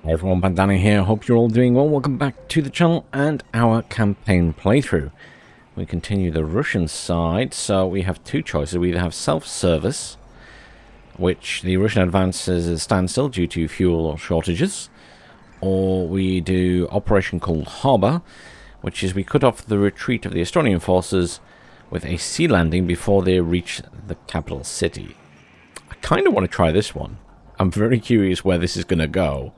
Hey everyone, Bandana here. Hope you're all doing well. Welcome back to the channel and our campaign playthrough. We continue the Russian side, so we have two choices. We either have self-service, which the Russian advances at a standstill due to fuel shortages, or we do Operation Cold Harbor, which is we cut off the retreat of the Estonian forces with a sea landing before they reach the capital city. I kind of want to try this one. I'm very curious where this is going to go.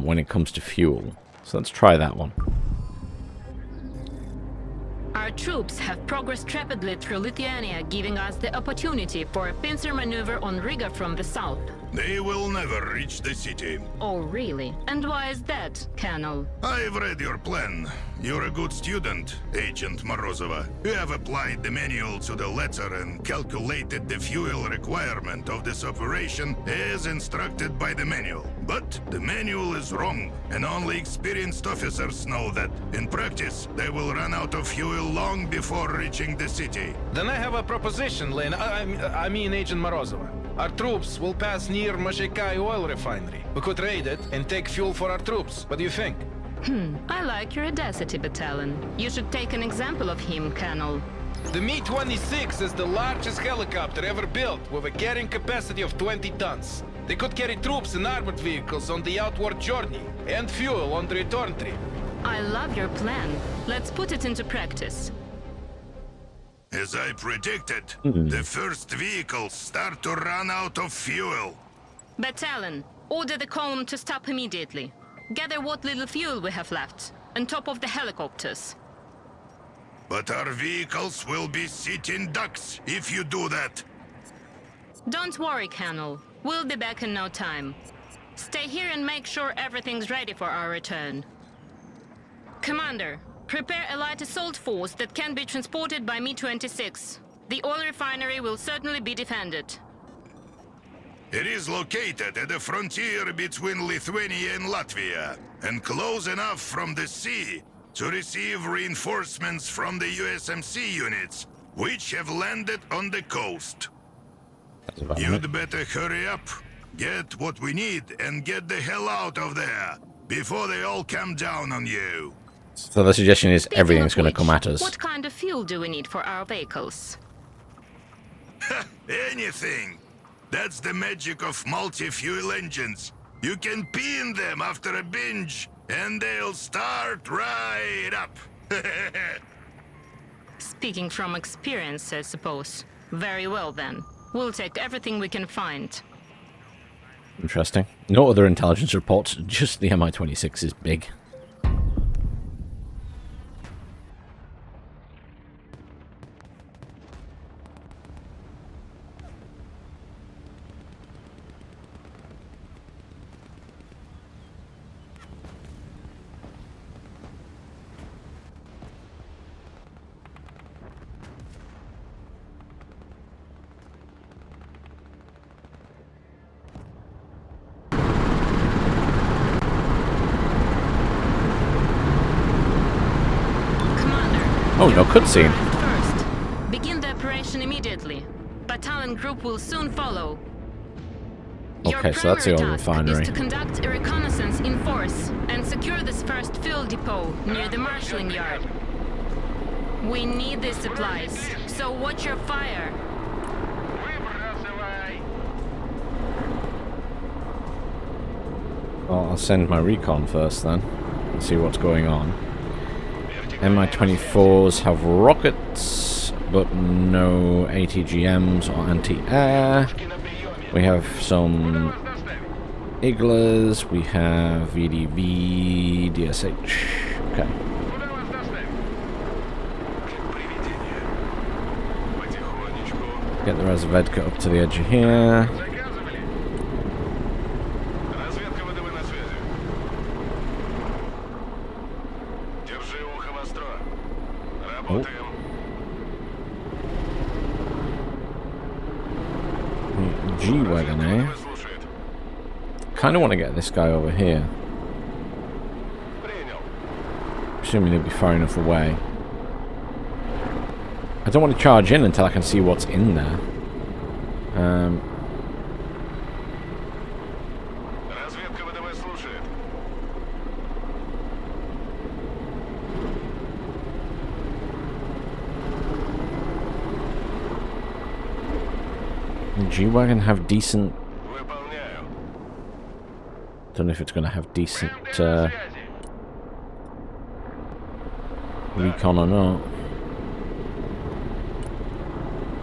When it comes to fuel. So let's try that one. Our troops have progressed rapidly through Lithuania, giving us the opportunity for a pincer maneuver on Riga from the south. They will never reach the city. Oh, really? And why is that, Colonel? I've read your plan. You're a good student, Agent Morozova. You have applied the manual to the letter and calculated the fuel requirement of this operation as instructed by the manual. But the manual is wrong, and only experienced officers know that. In practice, they will run out of fuel long before reaching the city. Then I have a proposition, Lane. I mean Agent Morozova. Our troops will pass near Moshekai oil refinery. We could raid it and take fuel for our troops. What do you think? I like your audacity, Battalion. You should take an example of him, Colonel. The Mi-26 is the largest helicopter ever built, with a carrying capacity of 20 tons. They could carry troops and armored vehicles on the outward journey, and fuel on the return trip. I love your plan. Let's put it into practice. As I predicted, the first vehicles start to run out of fuel. Battalion, order the column to stop immediately. Gather what little fuel we have left, on top of the helicopters. But our vehicles will be sitting ducks if you do that. Don't worry, Colonel. We'll be back in no time. Stay here and make sure everything's ready for our return. Commander, prepare a light assault force that can be transported by Mi-26. The oil refinery will certainly be defended. It is located at the frontier between Lithuania and Latvia, and close enough from the sea to receive reinforcements from the USMC units, which have landed on the coast. You'd better hurry up, get what we need, and get the hell out of there, before they all come down on you. So the suggestion is Speaking everything's of going to which, come at us. What kind of fuel do we need for our vehicles? Anything. That's the magic of multi-fuel engines. You can pin them after a binge, and they'll start right up. Speaking from experience, I suppose. Very well then. We'll take everything we can find. Interesting. No other intelligence reports, just the Mi-26 is big. Oh, no cutscene. First, begin the operation immediately. Battalion group will soon follow. Okay, so that's the oil refinery. Is to conduct a reconnaissance in force and secure this first fuel depot near the marshalling yard. We need these supplies, so watch your fire. Well, I'll send my recon first then, and see what's going on. Mi-24s have rockets, but no ATGMs or anti-air. We have some Iglas, we have VDV, DSH. Okay. Get the Razvedka up to the edge of here. Oh. G-Wagon, eh? Kind of want to get this guy over here. Assuming he'll be far enough away. I don't want to charge in until I can see what's in there. ВВ слушает. G-Wagon have decent... Выполняю. Don't know if it's going to have decent БМД на связи. recon or not.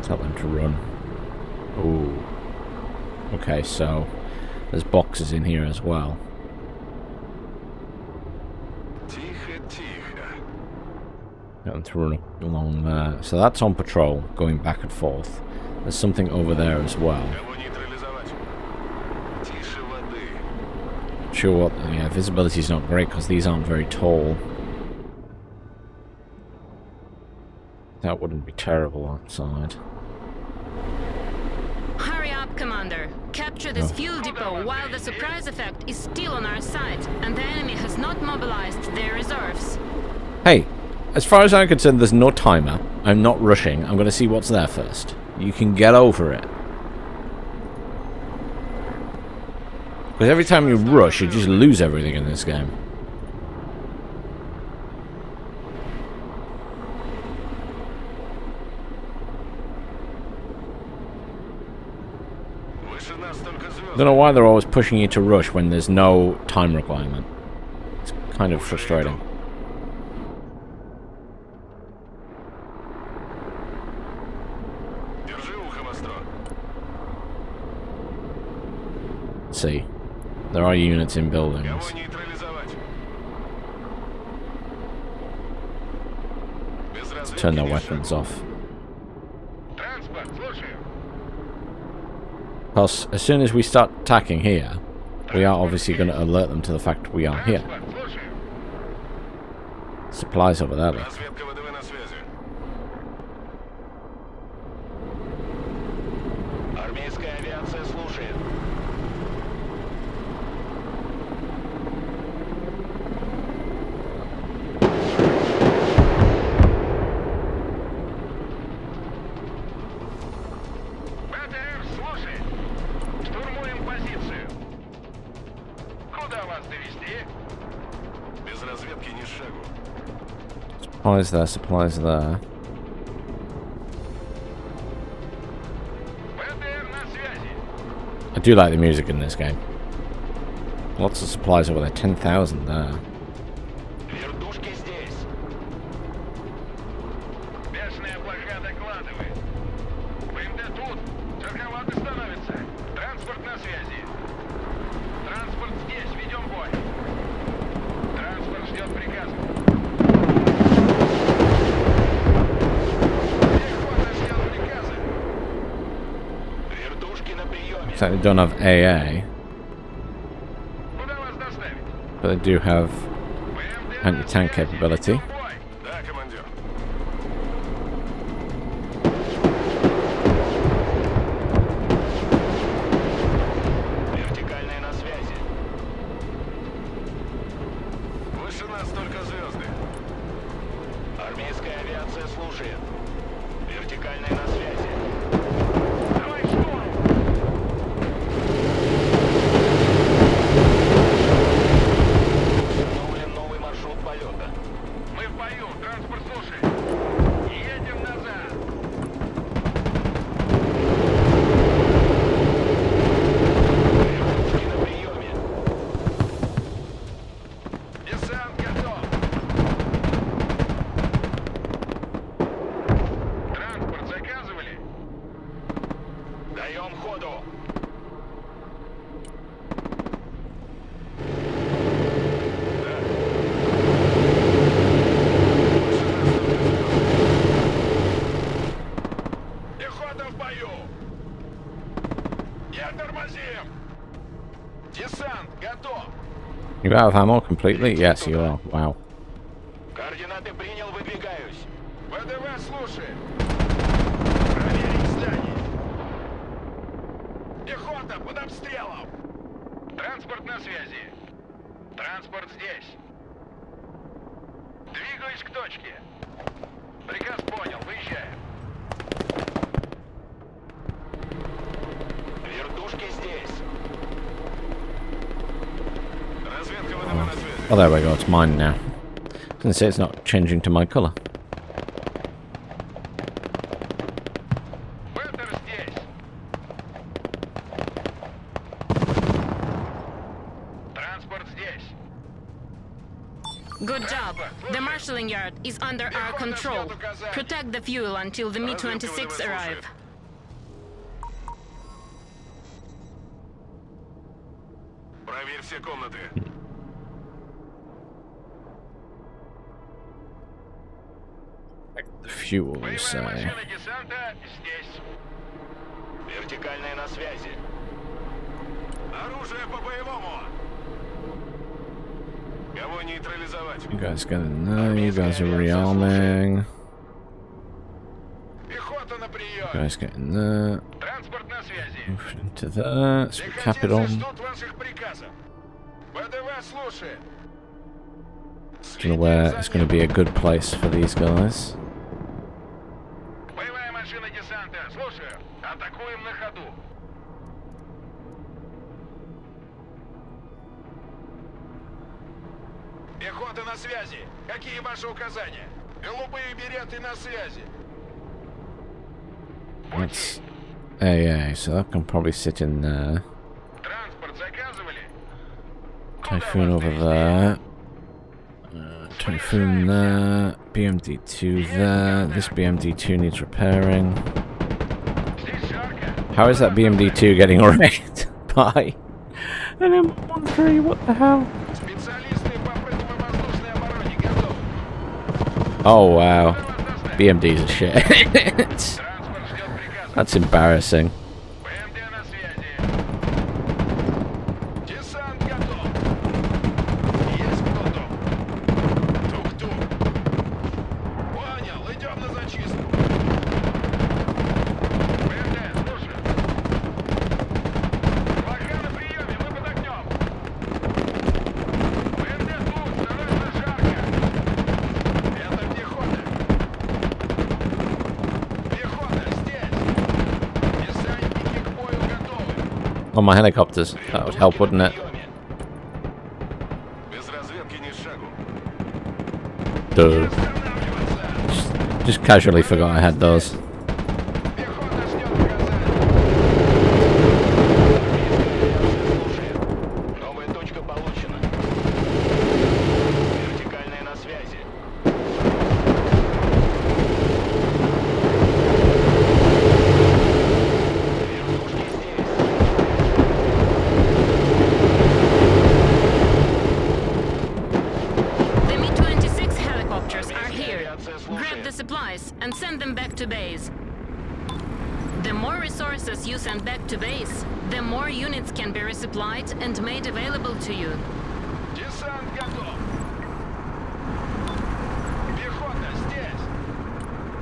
Tell them to run. Ooh. Okay, so there's boxes in here as well. Тихо, тихо. Get them to run along there. So that's on patrol, going back and forth. There's something over there as well. Кого нейтрализовать? Тише воды. Sure what, yeah, visibility's not great because these aren't very tall. That wouldn't be terrible outside. Hurry up, Commander. Capture this fuel depot while the surprise effect is still on our side and the enemy has not mobilized their reserves. Hey, as far as I'm concerned, there's no timer. I'm not rushing. I'm going to see what's there first. You can get over it. Because every time you rush, you just lose everything in this game. Don't know why they're always pushing you to rush when there's no time requirement. It's kind of frustrating. Let's see. There are units in buildings. Let's turn their weapons off. Because as soon as we start attacking here, we are obviously going to alert them to the fact we are here. Supplies over there. Look. Supplies there, supplies there. I do like the music in this game. Lots of supplies over there, 10,000 there. They don't have AA, but they do have anti-tank capability. You out of ammo completely? Yes, you are. Wow. Координаты принял, выдвигаюсь. ВДВ слушает. Проверить здание. Пехота под обстрелом. Транспорт на связи. Транспорт здесь. Двигаюсь к точке. Приказ понял, выезжаем. Вертушки здесь. Oh, there we go. It's mine now. I was gonna say it's not changing to my colour. Good job. The marshalling yard is under our control. Protect the fuel until the Mi-26 arrive. Проверь все комнаты. The fuel, you Боевая say. машина десанта здесь. Вертикальная на связи. Оружие по боевому. Кого нейтрализовать? You guys get in there. You guys are rearming. Пехота на прием. You guys get in there. Транспорт на связи. Move into there. Let's cap it on. Ждут ваших приказов. ВДВ слушает. Don't know where it's going to be a good place for these guys. Боевая машина десанта. Слушаю. Атакуем на ходу. Пехота на связи. Какие ваши указания? Голубые береты на связи. That's AA, so that can probably sit in there. Транспорт заказывали? Typhoon over there. Typhoon there. BMD2 there. This BMD2 needs repairing. Здесь жарко. How is that BMD2 getting wrecked by an M13? What the hell? Специалисты по противовоздушной обороне готовы. Oh wow. BMDs are shit. Транспорт ждет приказа. That's embarrassing. БМД на связи. Десант готов. Есть готов. Тук-тук. Понял, идем на зачистку. БМД, слушай. Пока на приеме, мы под огнем. БМД тут, становится жарко. Это пехота. Пехота здесь. Десантники к бою готовы. Oh, my helicopters. That would help, wouldn't it? Без разведки ни шагу. Duh. Останавливаться. Just casually forgot I had those. Пехота ждет указаний. Слушай. Новая точка получена. Вертикальная на связи. Вертушки здесь. The Mi-26 helicopters are here. Grab the supplies and send them back to base. The more resources you send back to base, the more units can be resupplied and made available to you. Десант готов. Пехота здесь.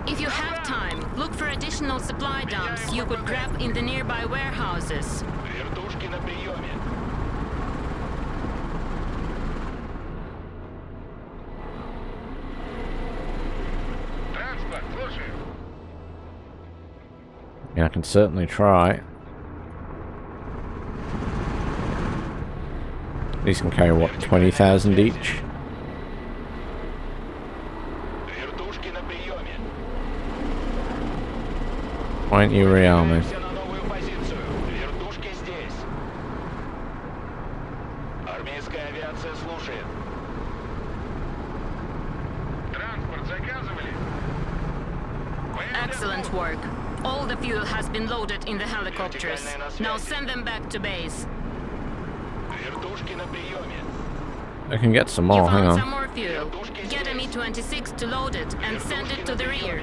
If you have time, look for additional supply dumps you could grab in the nearby warehouses. Вертушки на приеме. Транспорт, слушай. Yeah, I can certainly try. These can carry, what, 20,000 each? Вертушки на приеме. Why aren't you rearming? Все на новую позицию. Вертушки здесь. Армейская авиация слушает. Транспорт заказывали? Excellent work. All the fuel has been loaded in the helicopters. Now send them back to base. Вертушки на приеме. I can get some You more, hang found some on. more fuel. Get a Mi-26 to load it and send it to the rear.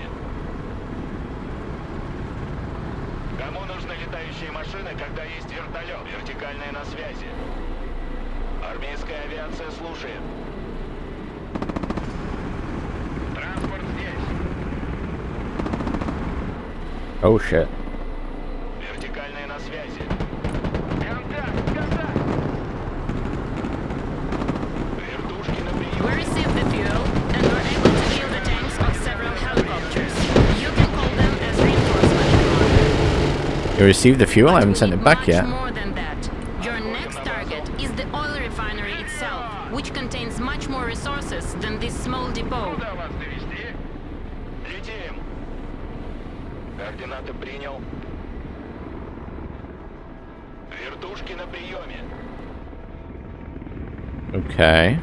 Кому нужны летающие машины, когда есть вертолет? Вертикальная на связи. Армейская авиация слушает. Транспорт здесь. Oh shit. Вертикальная на связи. Контакт, контакт. Вертушки на We приеме. received the fuel and were able to kill the tanks of several helicopters. You can call them as reinforcement, Commander. You received the fuel? I haven't But sent we it need back much yet. more than that. Your next target is the oil refinery itself, which contains much more resources than this small depot. Куда вас довести? Летим. Координаты принял. Вертушки на приеме. Okay.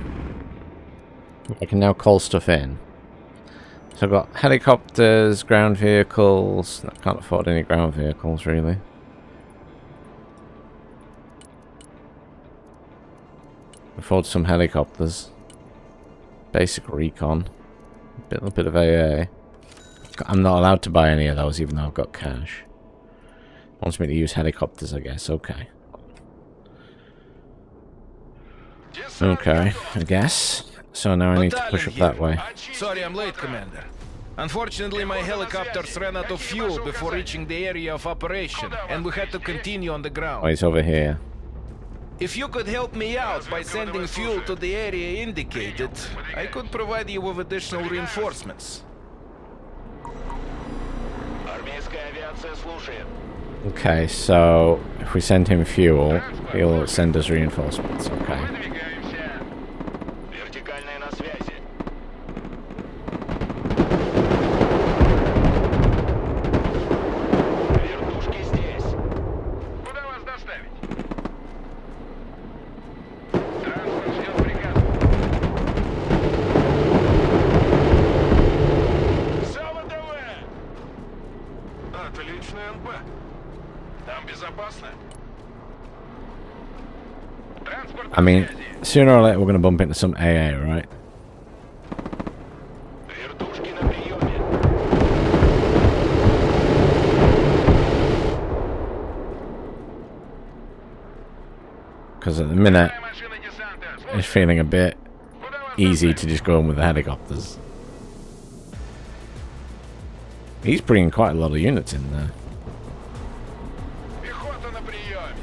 I can now call stuff in. So I've got helicopters, ground vehicles. I can't afford any ground vehicles, really. Afford some helicopters. Basic recon. A bit of AA. I'm not allowed to buy any of those, even though I've got cash. Wants me to use helicopters, I guess. Okay. Okay, I guess. So now I need to push up that way. Sorry I'm late, Commander. Unfortunately, my helicopters ran out of fuel before reaching the area of operation, and we had to continue on the Oh, ground. he's over here. If you could help me out by sending fuel to the area indicated, I could provide you with additional reinforcements. Армейская авиация слушает. Okay, so if we send him fuel, he'll send us reinforcements. Okay. Выдвигаемся. Вертикальная на связи. Вертушки здесь. Куда вас доставить? Транспорт ждет приказа. СВДВ! Отличный НП. Там безопасно? Транспорт I mean, sooner or later we're going to bump into some AA, right? Вертушки на приеме. Because at the minute, Машина десанта. it's feeling a bit Куда вас easy to just go in with the helicopters. He's bringing quite a lot of units in there. Пехота на приеме.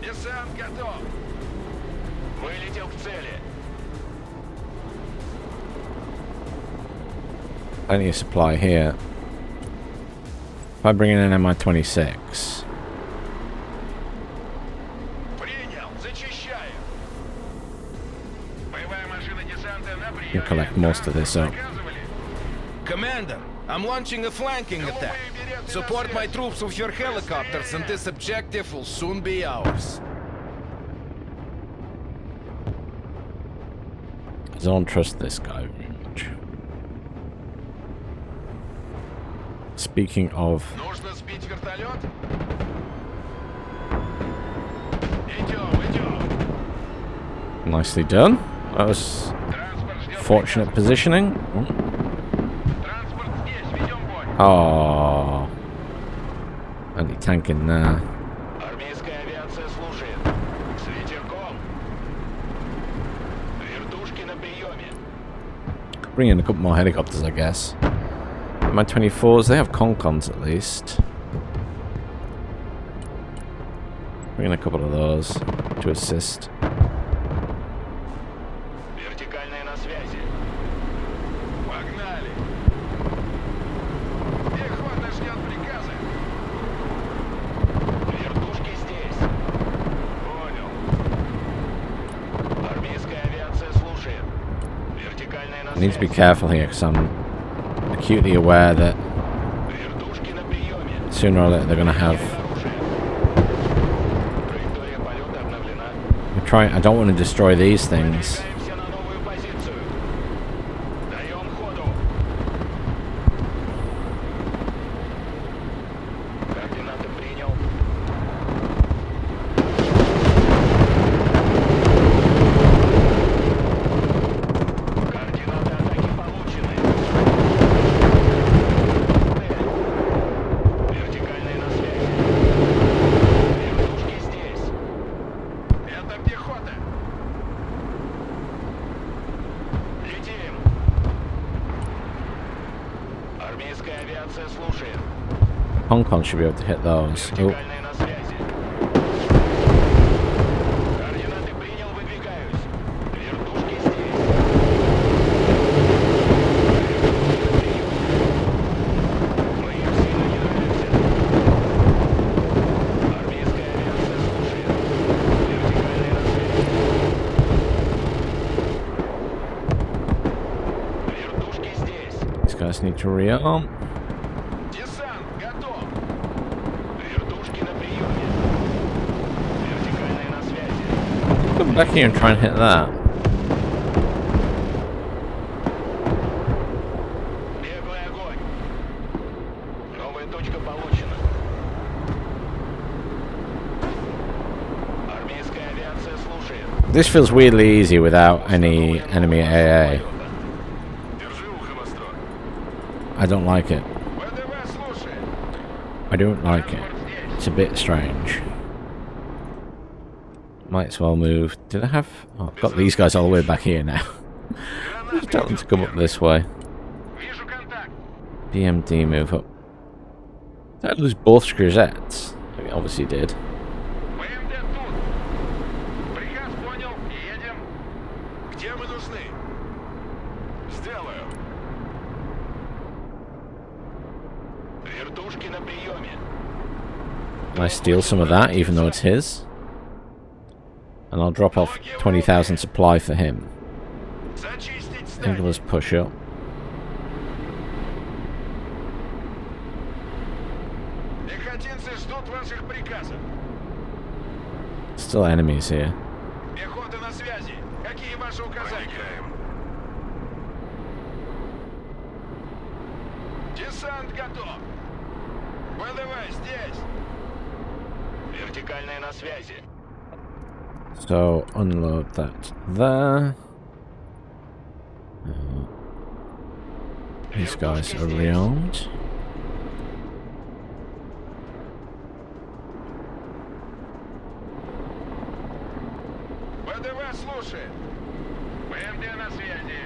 Десант готов. Вылетел к цели. Plenty of supply here. If I bring in an Mi-26, Принял. Зачищаю. Боевая машина десанта на you приеме. collect most of this up. Заказывали? Commander, I'm launching a flanking attack. Support my troops with your helicopters, and this objective will soon be ours. I don't trust this guy very much. Speaking of, Нужно сбить вертолет? Идем. nicely done. That was Транспорт ждет fortunate positioning. приказа. Транспорт здесь. Ведем бой. Oh, anti-tank in there. Армейская авиация слушает. С ветерком. Вертушки на приеме. Bring in a couple more helicopters, I guess. My 24s, they have Concons at least. Bring in a couple of those to assist. Вертикальная на связи. Погнали. Пехота ждет приказа. Вертушки здесь. Понял. Армейская авиация слушает. Вертикальная на I need to be связи. careful here because I'm acutely aware that Вертушки на приеме. sooner or later they're going to have. Оружие. Траектория полета обновлена. I don't want to destroy these things. Выдвигаемся на новую позицию. Даем ходу. Координаты принял. Координаты атаки получены. Вертикальная на связи. Вертушки здесь. Это пехота. Летим. Армейская авиация слушает. Concon should be able to hit those. Oh, Вертикальная на связи. Координаты принял, выдвигаюсь. Вертушки здесь. Мы им сильно не нравимся. Армейская авиация слушает. Вертикальная на связи. guys need to rearm. Десант готов. Вертушки на приеме. Вертикальные на связи. Come back here and try and hit that. Беглый огонь. Новая точка получена. Армейская авиация слушает. This feels weirdly easy without any enemy AA. Держи ухо востро. I don't like it. ВДВ слушает. I don't like it. It's a bit strange. Might as well move. Did I have... Oh, I've got these guys all the way back here now. Just tell them to come up this way. Вижу контакт. BMD move up. Did I lose both Screzettes? I obviously did. ВМД тут. Приказ понял. Едем. Где мы нужны? Сделаю. Вертушки на приеме. Can I steal some of that, even though it's his? And I'll drop off 20,000 supply for him. Зачистить здание. Nicholas push up. Пехотинцы ждут ваших приказов. Still enemies here. Пехота на связи. Какие ваши указания? Десант готов. ВДВ здесь. Вертикальные на связи. So, unload that there. These guys are rearmed. ВДВ слушает. ВМД на связи.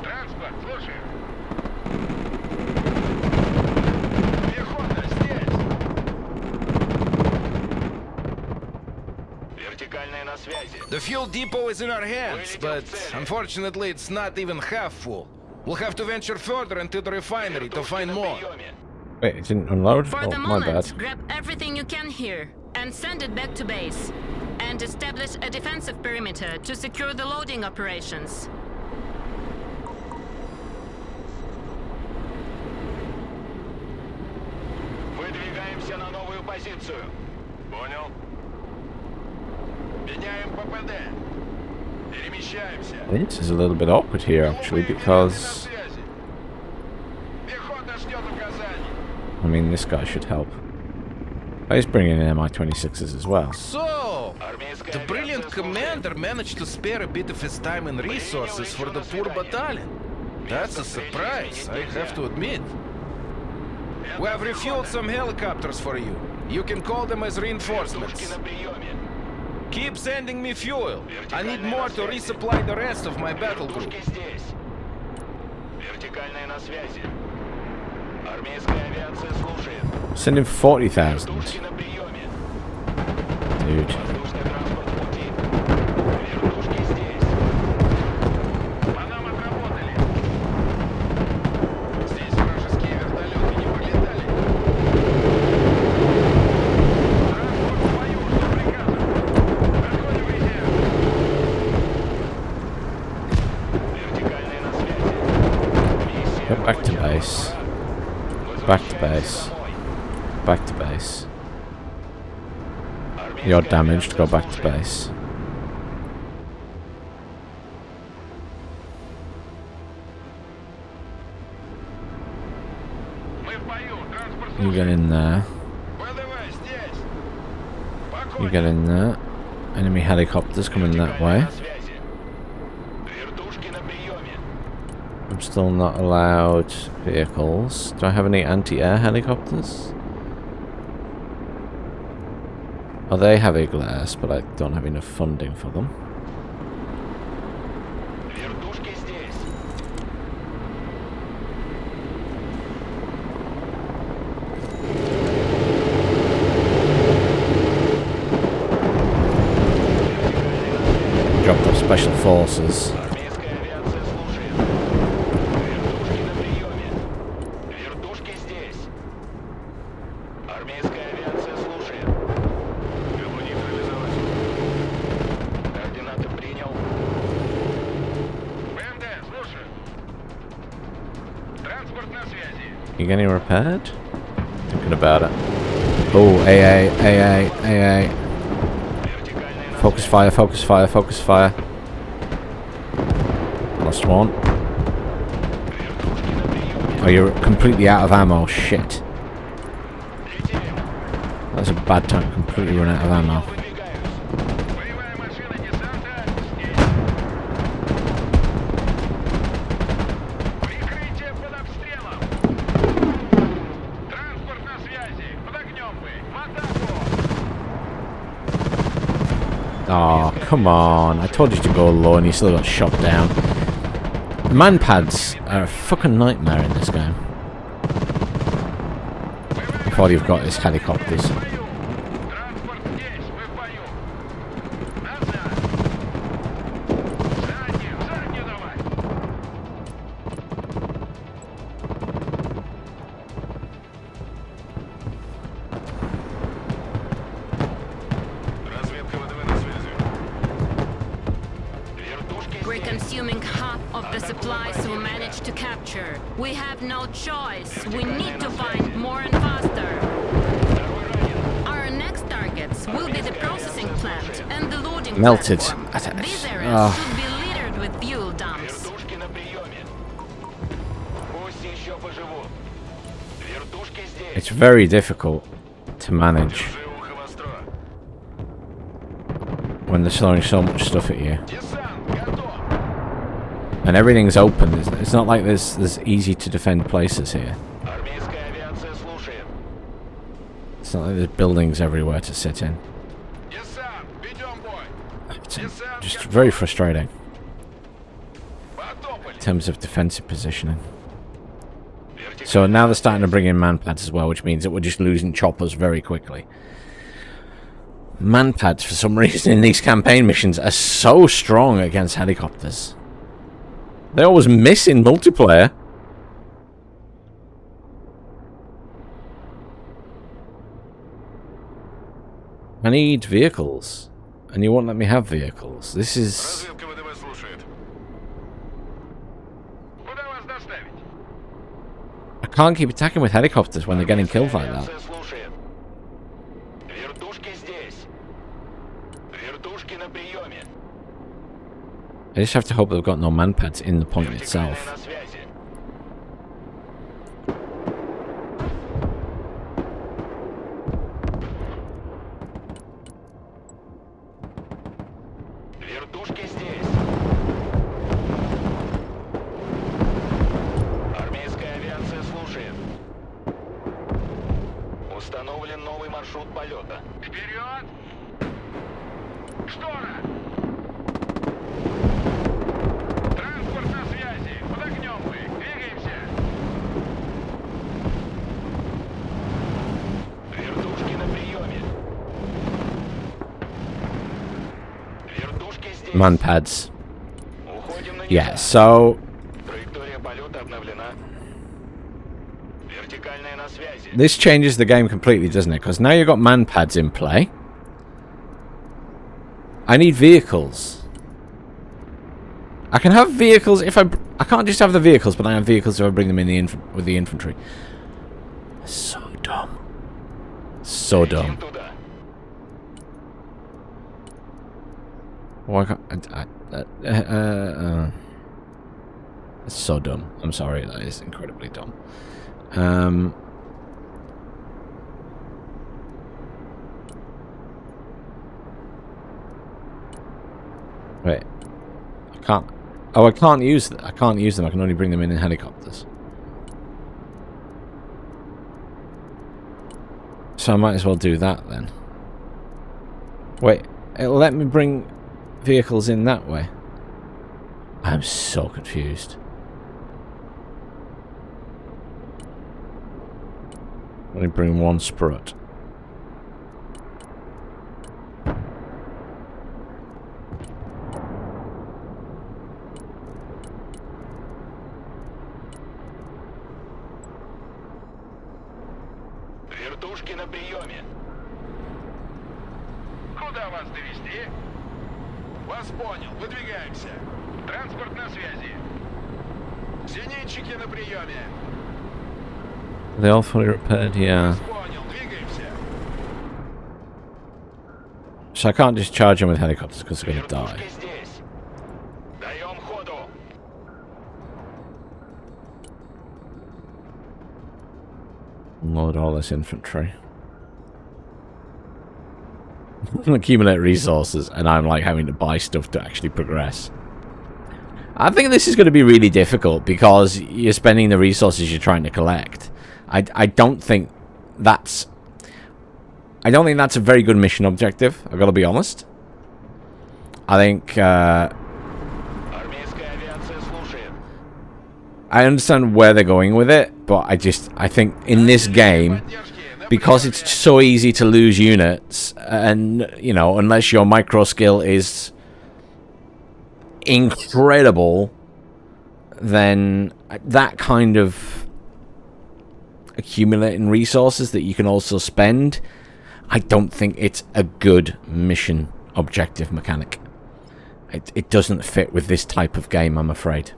Транспорт слушает. Пехота здесь. Вертикальные на связи. The fuel depot is in our hands, but unfortunately it's not even half full. We'll have to venture further into the refinery to find more. Wait, it didn't unload? For Oh, the my moment, bad. grab everything you can here and send it back to base. And establish a defensive perimeter to secure the loading operations. Выдвигаемся на новую позицию. Понял. Меняем ППД. Перемещаемся. This is a little bit awkward here, actually, because... Пехота ждет указаний. I mean, this guy should help. Oh, he's bringing in Mi-26s as well. So, Армейская the авиация brilliant слушает. commander managed to spare a bit of his time and resources for the poor battalion. That's a surprise, I have to admit. We have refueled some helicopters for you. You can call them as Вертушки reinforcements. на приеме. Keep sending me fuel. I need more to resupply the rest of my battle group. Вертушки здесь. Вертикальные на связи. Армейская авиация слушает. Send him 40,000. Вертушки на приеме. Dude. Воздушный транспорт в пути. Вертушки здесь. По нам отработали. Здесь вражеские вертолеты не пролетали. Транспорт в бою, жду приказа. Отходим в резерв. Вертикальные на связи. Миссия Go back to окончена. base. Back to base. Back to base. You're damaged, go back to base. Мы в бою. Транспорт You get in there. ВДВ здесь. You get in there. Enemy helicopters coming that way. На связи. Вертушки на приеме. I'm still not allowed vehicles. Do I have any anti-air helicopters? Oh, they have glass, but I don't have enough funding for them. Вертушки здесь. Dropped off special forces. Армейская авиация слушает. Вертушки на приеме. Вертушки здесь. Армейская авиация слушает. Его нейтрализовать. Координаты принял. ВМД, слушаю. You getting repaired? Thinking about it. Oh, AA. Focus fire, focus fire, focus fire. Lost one. Oh, you're completely out of ammo. Shit. That's a bad time. Completely run out of ammo. Oh, come on. I told you to go low and you still got shot down. Man-pads are a fucking nightmare in this game. If all you've got is helicopters. We're consuming half of the supplies we managed to capture. We have no choice. We need to find more and faster. Our next targets will be the processing plant and the loading Melted. platform. These areas should be littered with fuel dumps. Вертушки на приеме. Пусть еще поживут. Вертушки здесь. It's very difficult to manage Держи ухо востро. when they're throwing so much stuff at you. Десант, готов. And everything's open. It's not like there's easy to defend places here. Армейская авиация слушает. It's not like there's buildings everywhere to sit in. Десант, ведем бой. It's just very frustrating Потопали. in terms of defensive positioning. So now they're starting to bring in man-pads as well, which means that we're just losing choppers very quickly. Man-pads, for some reason, in these campaign missions are so strong against helicopters. They always miss in multiplayer. I need vehicles. And you won't let me have vehicles. This is... Разведка ВДВ слушает. Куда вас доставить? I can't keep attacking with helicopters when they're getting killed like that. Авиация слушает. Вертушки здесь. Вертушки на приеме. I just have to hope they've got no man-pads in the point Вертикальная itself. на связи. Вертушки здесь. Армейская авиация слушает. Установлен новый маршрут полета. Вперед! Штора! Транспорт на связи. Под огнем вы. Двигаемся. Вертушки на приеме. Вертушки здесь. Man-pads. Уходим на Yeah, небо. so... Траектория полета обновлена. Вертикальная на связи. This changes the game completely, doesn't it? Because now you've got man-pads in play. I need vehicles. I can have vehicles if I can't just have the vehicles, but I have vehicles if I bring them in with the infantry. So dumb. So dumb. Летим туда. Why can't it's so dumb. I'm sorry, that is incredibly dumb. Wait. I can't. Oh, I can't use them. I can't use them. I can only bring them in helicopters. So I might as well do that then. Wait. It'll let me bring vehicles in that way. I'm so confused. Let me bring one sprut. Вертушки на приеме. Куда вас довести? Вас понял. Выдвигаемся. Транспорт на связи. Зенитчики на приеме. They all fully repaired, yeah. Понял, двигаемся. So I can't just charge them with helicopters because they're going to die. Вертушки здесь. Даем ходу. Load all this infantry. Accumulate resources, and I'm like having to buy stuff to actually progress. I think this is going to be really difficult because you're spending the resources you're trying to collect. I don't think that's a very good mission objective. I've got to be honest. I think Армейская авиация слушает. I understand where they're going with it, but I think in this game, because it's so easy to lose units, and you know, unless your micro skill is incredible, then that kind of accumulating resources that you can also spend, I don't think it's a good mission objective mechanic. It doesn't fit with this type of game, I'm afraid.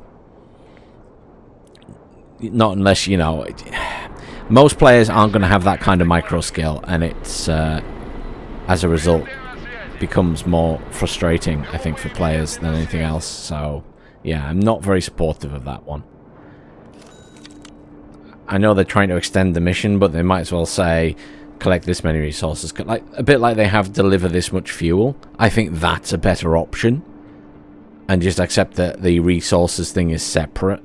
Not unless, you know, most players aren't going to have that kind of micro skill, and it's as a result becomes more frustrating, I think, for players than anything else. So yeah, I'm not very supportive of that one. I know they're trying to extend the mission, but they might as well say collect this many resources, like a bit like they have deliver this much fuel. I think that's a better option, and just accept that the resources thing is separate.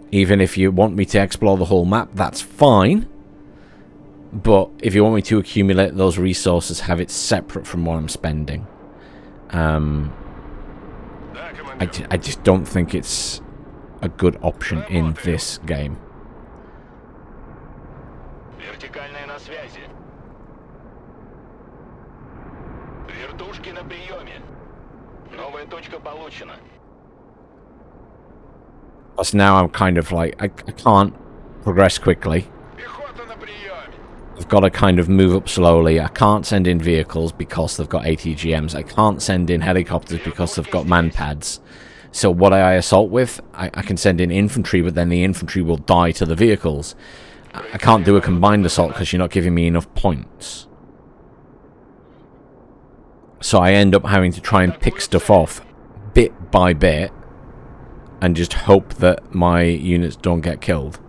Even if you want me to explore the whole map, that's fine. But if you want me to accumulate those resources, have it separate from what I'm spending. I just don't think it's a good option in this game. Вертикальная на связи. Вертушки на приеме. Новая точка получена. Plus now I'm kind of like, I can't progress quickly. Пехота на приеме. I've got to kind of move up slowly. I can't send in vehicles because they've got ATGMs. I can't send in helicopters because they've got manpads. So what I assault with, I can send in infantry, but then the infantry will die to the vehicles. I can't do a combined assault because you're not giving me enough points. So I end up having to try and pick stuff off bit by bit and just hope that my units don't get killed.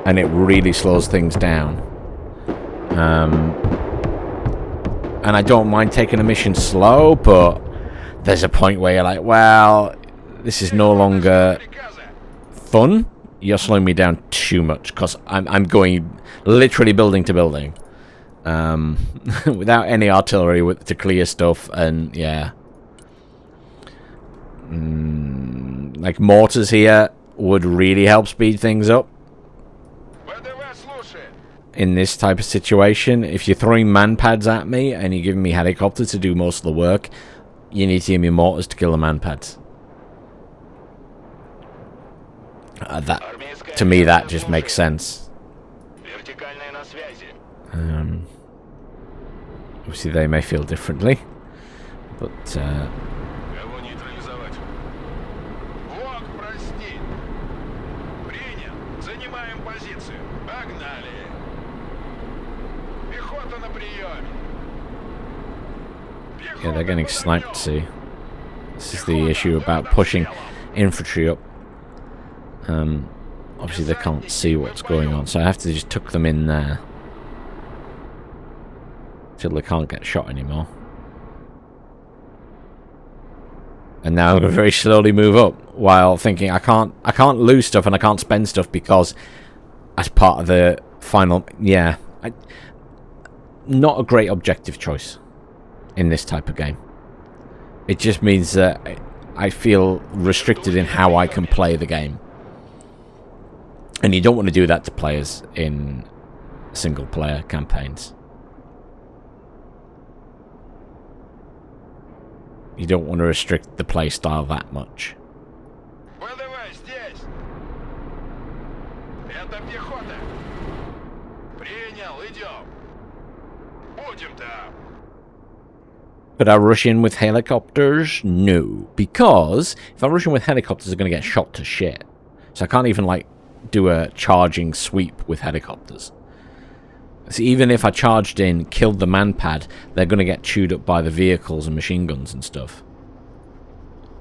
And it really slows things down. And I don't mind taking a mission slow, but there's a point where you're like, well, this is no longer fun. You're slowing me down too much because I'm going literally building to building. Without any artillery to clear stuff, and yeah. Like mortars here would really help speed things up. In this type of situation, if you're throwing manpads at me and you're giving me helicopters to do most of the work, you need to give me mortars to kill the manpads. That, to me, that just makes sense. Obviously, they may feel differently, but yeah, they're getting sniped, see. This is the issue about pushing infantry up. Obviously they can't see what's going on, so I have to just tuck them in there till they can't get shot anymore. And now I'm going to very slowly move up while thinking I can't lose stuff and I can't spend stuff because as part of the final, yeah, not a great objective choice in this type of game. It just means that I feel restricted in how I can play the game. And you don't want to do that to players in single player campaigns. You don't want to restrict the play style that much. Could I rush in with helicopters? No. Because if I rush in with helicopters, they're going to get shot to shit. So I can't even, like, do a charging sweep with helicopters. So even if I charged in, killed the man-pad, they're going to get chewed up by the vehicles and machine guns and stuff.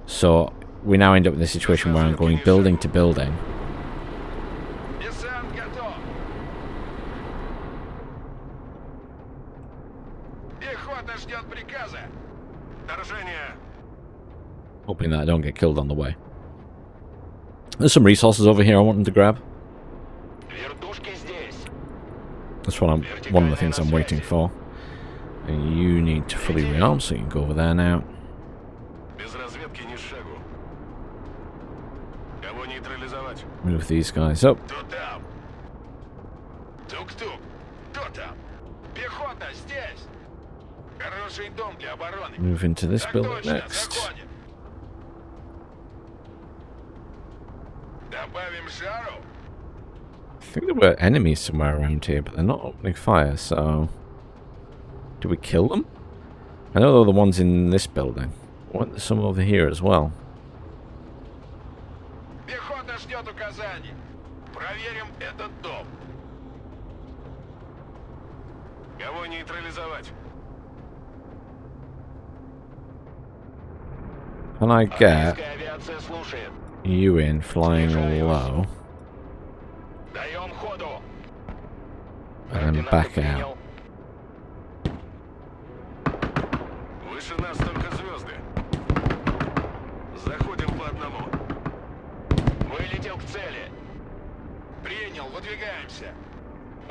So we now end up in this situation where I'm going building to building. Hoping that I don't get killed on the way. There's some resources over here I want them to grab. That's what one of the things I'm waiting for. And you need to fully rearm, so you can go over there now. Move these guys up. Move into this building next. I think there were enemies somewhere around here, but they're not opening fire, so... Do we kill them? I know they're the ones in this building. What, there's some over here as well. Can I get you in flying low? And then back out.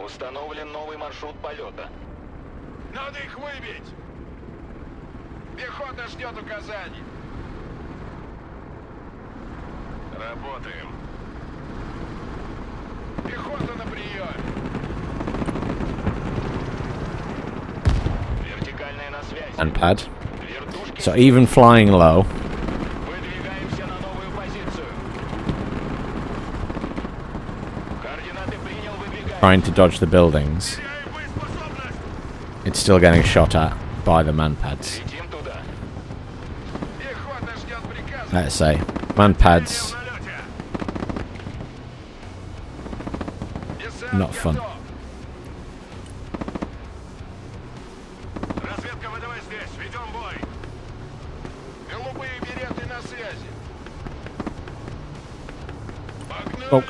Установлен новый маршрут полета. Надо их выбить! Пехота ждет указаний. Работаем. Пехота на приеме. Вертикальная на связи. And pad. So even flying low. Выдвигаемся на новую позицию. Координаты принял, выдвигаемся. Trying to dodge the buildings. It's still getting shot at by the man-pads. Let's say, man-pads. Not fun. Oh.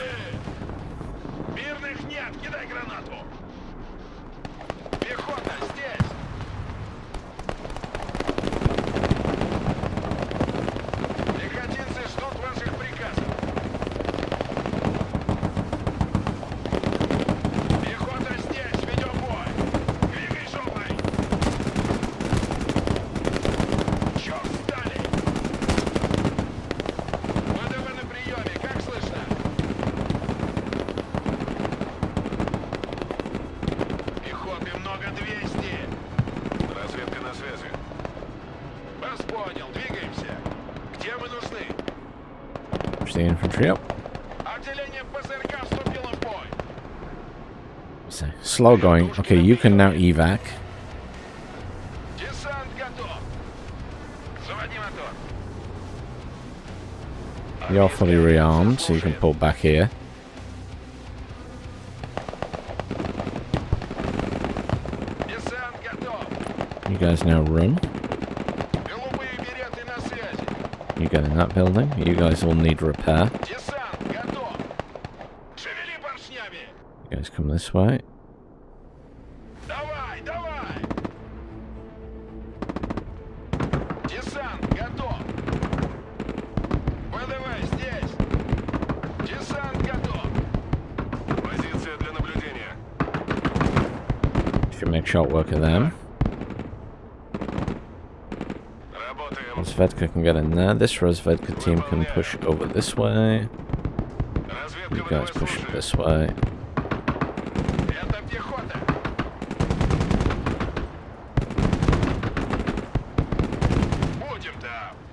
The infantry up. So, slow going. Okay, you can now evac. You're fully rearmed, so you can pull back here. You guys now run. You get in that building. You guys will need repair. You guys come this way. You can make short work of them. Razvedka can get in there. This Razvedka team can push over this way. You guys push this way.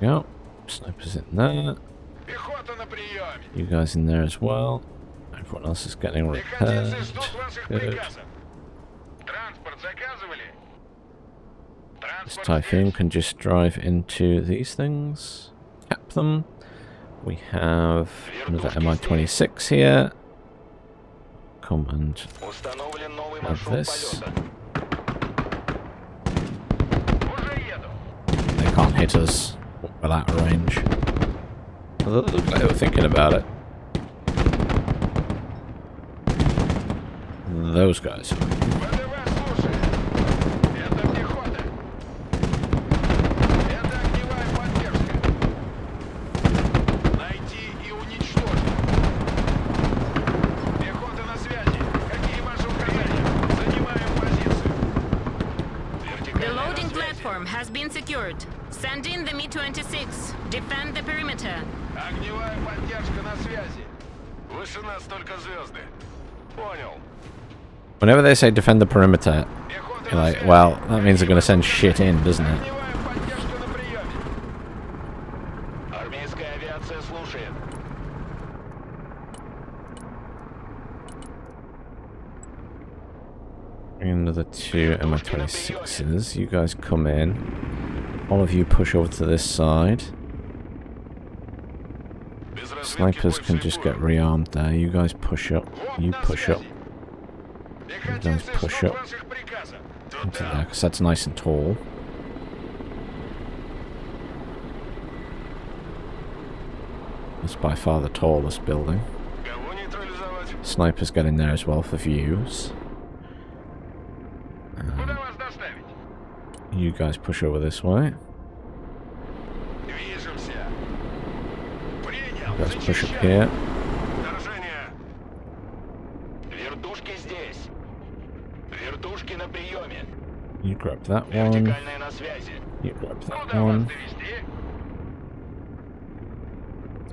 Go. Snipers in there. You guys in there as well. Everyone else is getting repaired. Good. This Typhoon can just drive into these things, cap them, We have another Mi-26 here. Come and Установлен новый have маршрут this. полета. Уже еду. They can't hit us without range. Although they look like they were thinking about it. Those guys. ВДВ слушает. Это пехота. Это огневая поддержка. Найти и уничтожить. Пехота на связи. Какие ваши указания? Занимаем позицию. The Вертикальная на loading связи. platform has been secured. Send in the Mi-26. Defend the perimeter. Огневая поддержка на связи. Выше нас только звезды. Понял. Whenever they say defend the perimeter, Пехота you're на like, связи. well, that means they're going to send shit in, doesn't it? Огневая поддержка на приеме. Армейская авиация слушает. Another two Mi-26s. You guys come in. All of you push over to this side. Без разведки Snipers can больше just не get буду. rearmed there. You guys push up. Вот You на push up связи. guys Пехотинцы push ждут up ваших приказов. into Туда. there, because that's nice and tall. That's by far the tallest building. Кого нейтрализовать? Snipers get in there as well for views. Куда вас доставить? You guys push over this way. Движемся. Принял. You guys push up Зачищай. here. Вторжение. Вертушки здесь. Вертушки на приеме. You grab that one. Вертикальная на связи. You grab that Куда вас one. довести?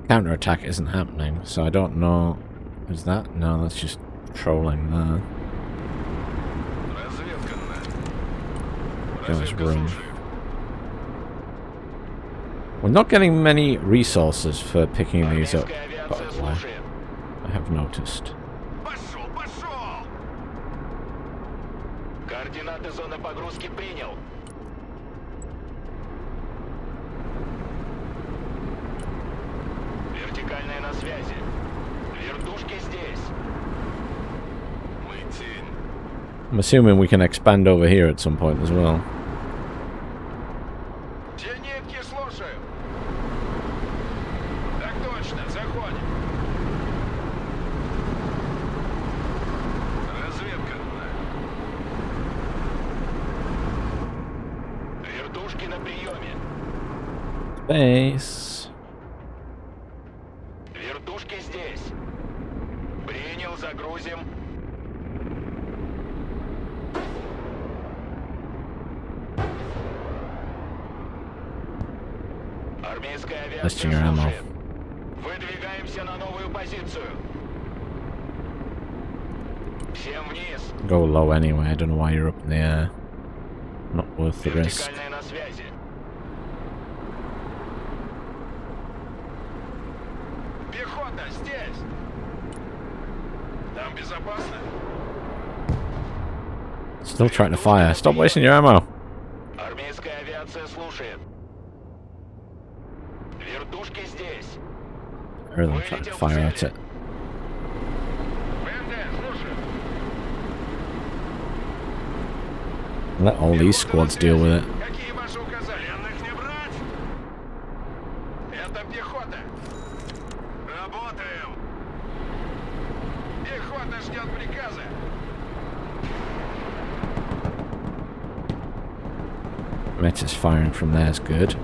Counter-attack isn't happening, so I don't know. Is that? No, that's just trolling there. Разведка на. Guys, Разведка run. слушает. We're not getting many resources for picking these up, Армейская by авиация the way. слушает. I have noticed. Пошел, пошел! Координаты зоны погрузки принял. Вертикальная на связи. Вертушки здесь. Мы тень. I'm assuming we can expand over here at some point as well. Зенитки слушаю. Так точно, заходим. Разведка. Вертушки на приеме. Base. Вертушки здесь. Принял, загрузим. Армейская авиация Testing your ammo. слушает. Выдвигаемся на новую позицию. Всем вниз. Go low anyway. I don't know why you're up in the air. Not worth the risk. Вертикальная на связи. Пехота здесь. Там безопасно. Still trying to fire. Stop wasting your ammo. Армейская авиация слушает. Вертушки здесь. Rather than trying to fire at it. БНД, слушаю. Let all these squads deal with it. Какие ваши указания? Пленных не брать? Это пехота. Работаем. Пехота ждет приказа. Meta's firing from there is good.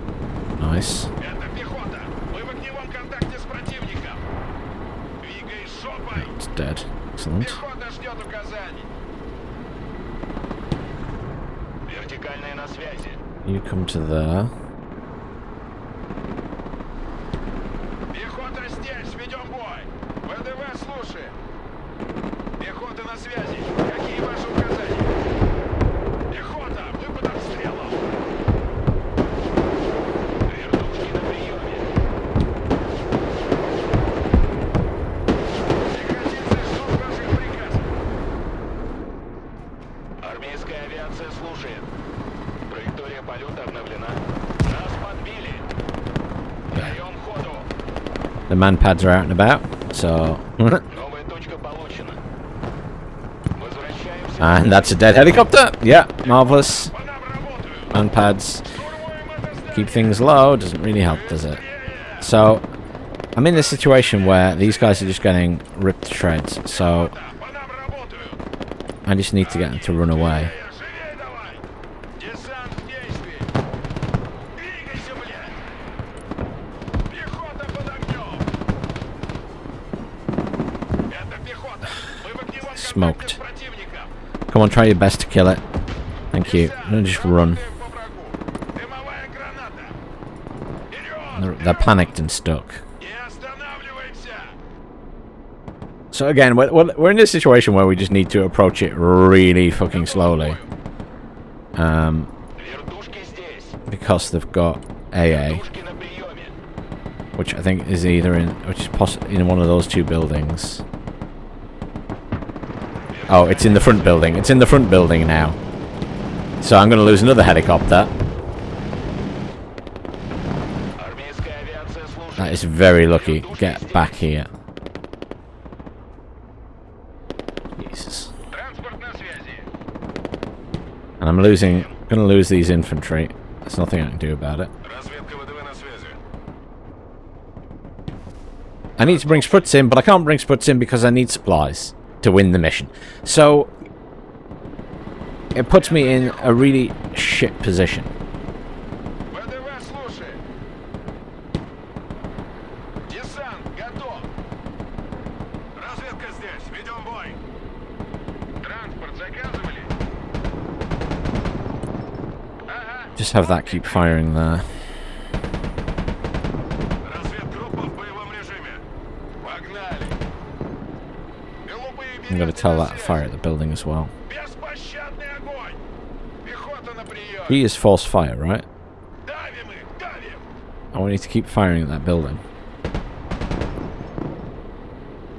Nice. Это пехота. Мы в огневом контакте с противником. Двигай шопой. It's dead. Excellent. Пехота ждет указаний. Вертикальная на связи. You come to there. Пехота здесь, ведем бой. ВДВ слушает. Пехота на связи. Какие ваши указания? Пехота, выпад обстрелов. Вертушки на приеме. Пехотинцы ждут ваших приказов. Армейская авиация слушает. Траектория полета обновлена. Нас подбили. Даем ходу. The man pads are out and about, so... Новая точка получена. Возвращаемся. And that's a dead helicopter. Yeah, marvelous. Man pads. Keep things low. Doesn't really help, does it? So, I'm in this situation where these guys are just getting ripped to shreds. So, I just need to get them to run away. Живее давай. Десант в действии. Двигайся, блядь. Пехота под огнем. Это пехота. Мы в огневом контакте Smoked. с противником. Come on, try your best to kill it. Thank you. Don't just run. По врагу. Дымовая граната. Вперед! They're panicked and stuck. Не останавливаемся. So again, we're in this situation where we just need to approach it really fucking slowly. Вертушки здесь. Because they've got AA, Вертушки на приеме. which I think is either in, which is in one of those two buildings. Oh, it's in the front building. It's in the front building now. So I'm going to lose another helicopter. Армейская авиация служит. That is very lucky. Get back here. Jesus. Транспорт на связи. And I'm going to lose these infantry. There's nothing I can do about it. Разведка ВДВ на связи. I need to bring Spruts in, but I can't bring Spruts in because I need supplies to win the mission. So, it puts me in a really shit position. ВДВ слушает. Десант готов. Разведка здесь. Ведем бой. Транспорт заказывали? Ага. Just have that keep firing there. Разведгруппа в боевом режиме. Погнали. Голубые I'm going to береты tell на that to связи. fire at the building as well. Беспощадный огонь. Пехота на приеме. He is force fire, right? Давим их, давим. I want you to keep firing at that building.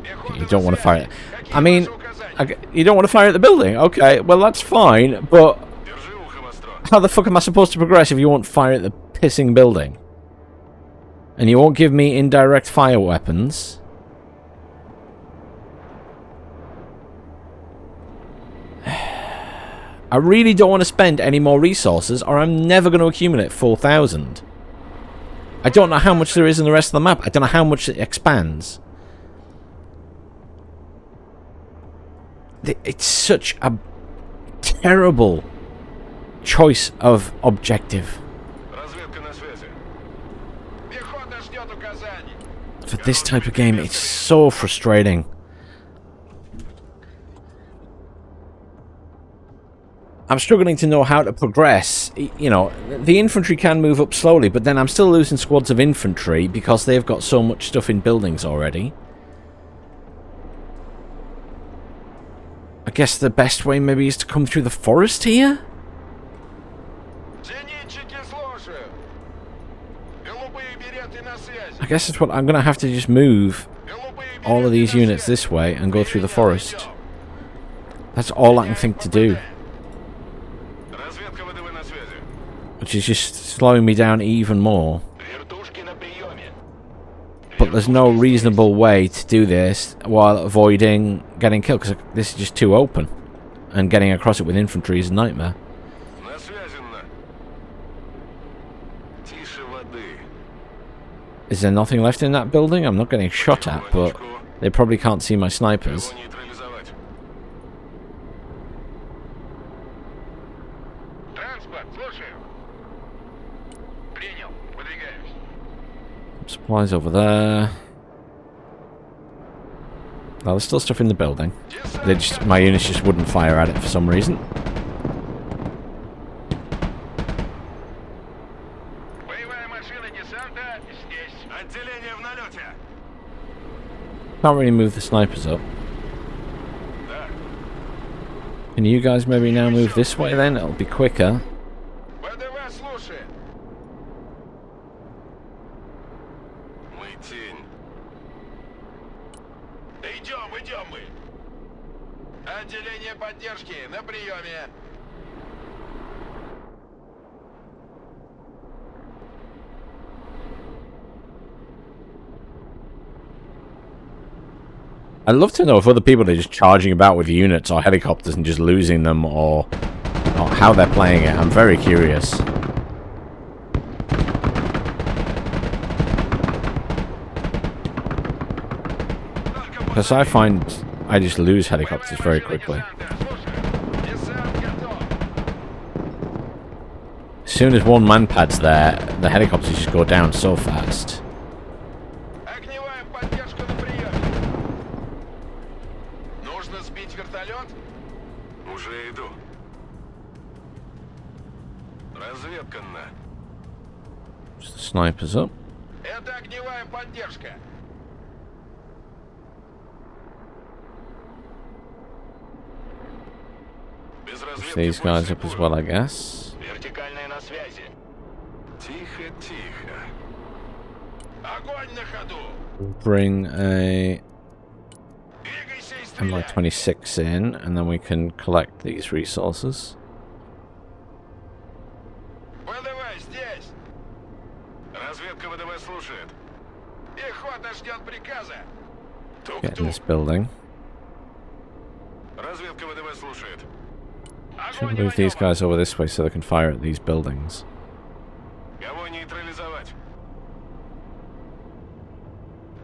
Пехота You на don't want to связи. fire it. Какие I mean, ваши указания? you don't want to fire at the building? Okay, well that's fine, but Держи ухо востро. how the fuck am I supposed to progress if you won't fire at the pissing building? And you won't give me indirect fire weapons? I really don't want to spend any more resources or I'm never going to accumulate 4,000. I don't know how much there is in the rest of the map. I don't know how much it expands. It's such a terrible choice of objective. Разведка на связи. Пехота ждет указаний. For this type of game, it's so frustrating. I'm struggling to know how to progress. You know, the infantry can move up slowly, but then I'm still losing squads of infantry because they've got so much stuff in buildings already. I guess the best way maybe is to come through the forest here? Зенитчики слушают. Голубые береты на связи. I guess that's what I'm going to have to just move Голубые all of береты these на units связи. this way and go through the Меня forest. найдем. That's all I can think to do, Разведка ВДВ на связи. which is just slowing me down even more. Вертушки на приеме. But there's no reasonable way to do this while avoiding getting killed, because this is just too open. And getting across it with infantry is a nightmare. На связи. Тише воды. Is there nothing left in that building? I'm not getting shot at, but they probably can't see my snipers. Его нейтрализовать. Транспорт, слушаю. Принял. Выдвигаемся. Supplies over there. Well, there's still stuff in the building. My units just wouldn't fire at it for some reason. Боевая машина десанта здесь. Отделение в налете. Can't really move the snipers up. Да. Can you guys maybe now move this way then? It'll be quicker. ВДВ слушает. Мы тень. Идем мы. Отделение поддержки на приеме. I'd love to know if other people are just charging about with units or helicopters and just losing them, or how they're playing it. I'm very curious. Because I find I just lose helicopters very quickly. As soon as one man-pad's there, the helicopters just go down so fast. Огневая поддержка на приеме. Нужно сбить вертолет? Уже иду. Разведка на. Snipers up. Это огневая поддержка. Без разведки These guys больше up as город. well, I guess. Вертикальная на связи. Тихо, тихо. Огонь на ходу. Bring a Двигайся и стреляй. MI-26 in, and then we can collect these resources. ВДВ здесь. Разведка ВДВ слушает. Пехота ждет приказа. Get in this Тук-тук. building. Разведка ВДВ слушает. Should Огонь move these маневр. guys over this way so they can fire at these buildings. Кого нейтрализовать?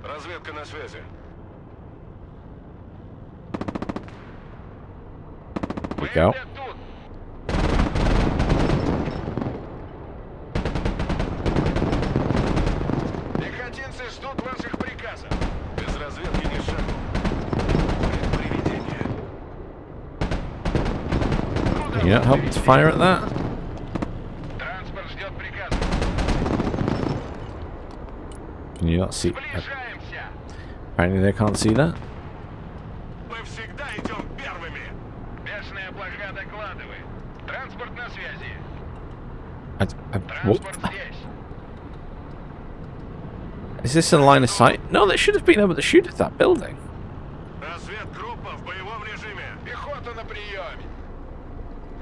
Разведка на связи. We go. ВД тут. Пехотинцы ждут ваших приказов. Без разведки ни шагу. Привидение. Can you not help to fire at that? Транспорт ждет приказа. Can you not see? Сближаемся. Apparently they can't see that. Мы всегда идем первыми. Бешеная блоха докладывает. Транспорт на связи. What? Транспорт здесь. Is this in line of sight? No, they should have been able to shoot at that building. Разведгруппа в боевом режиме. Пехота на приеме.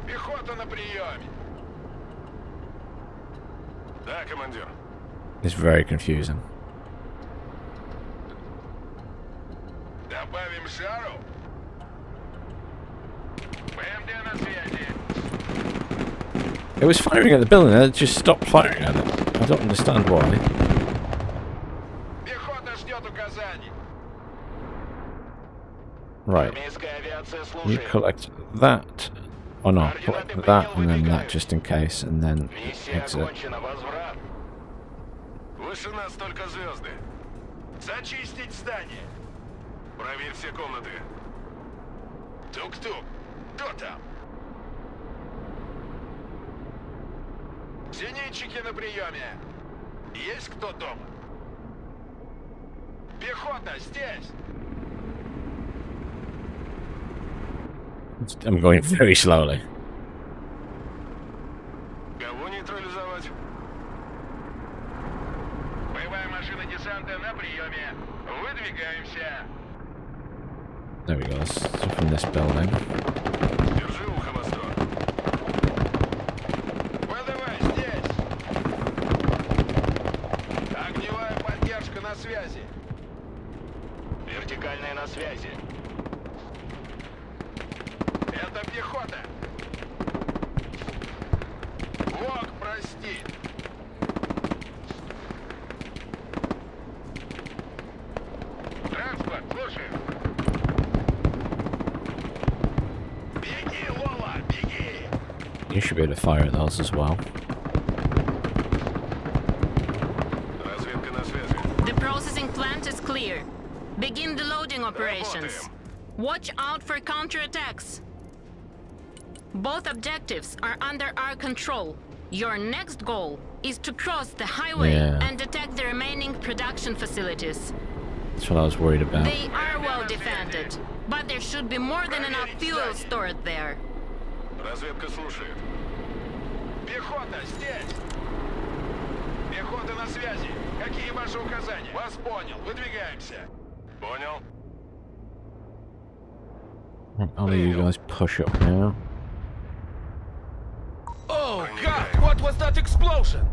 Пехота на приеме. Да, командир. It's very confusing. Добавим жару. ПМД на связи. It was firing at the building, and it just stopped firing at it. I don't understand why. Пехота ждет указаний. Right, Армейская авиация you слушает. collect that. Oh no, collect that and then that just in case, and then Миссия exit. окончена. Возврат. Выше нас только звезды. Зачистить здание. Проверь все комнаты. Тук-тук. Кто там? Зенитчики на приеме. Есть кто дома? Пехота здесь. I'm going very slowly. Кого нейтрализовать? Боевая машина десанта на приеме. Выдвигаемся. There we go, let's go from this building. Держи ухо востро. ВДВ здесь. Огневая поддержка на связи. Вертикальная на связи. Это пехота. Бог простит. Транспорт, слушаю. Беги, Лола, беги. You should be able to fire at those as well. Разведка на связи. The processing plant is clear. Begin the loading operations. Watch out for counterattacks. Both objectives are under our control. Your next goal is to cross the highway Yeah. and attack the remaining production facilities. That's what I was worried about. They are well defended, but there should be more than enough fuel stored there. Разведка слушает. Пехота здесь. Пехота на связи. Какие ваши указания? Вас понял. Выдвигаемся. Понял. I'll let you guys push up now. Oh god, what was that explosion?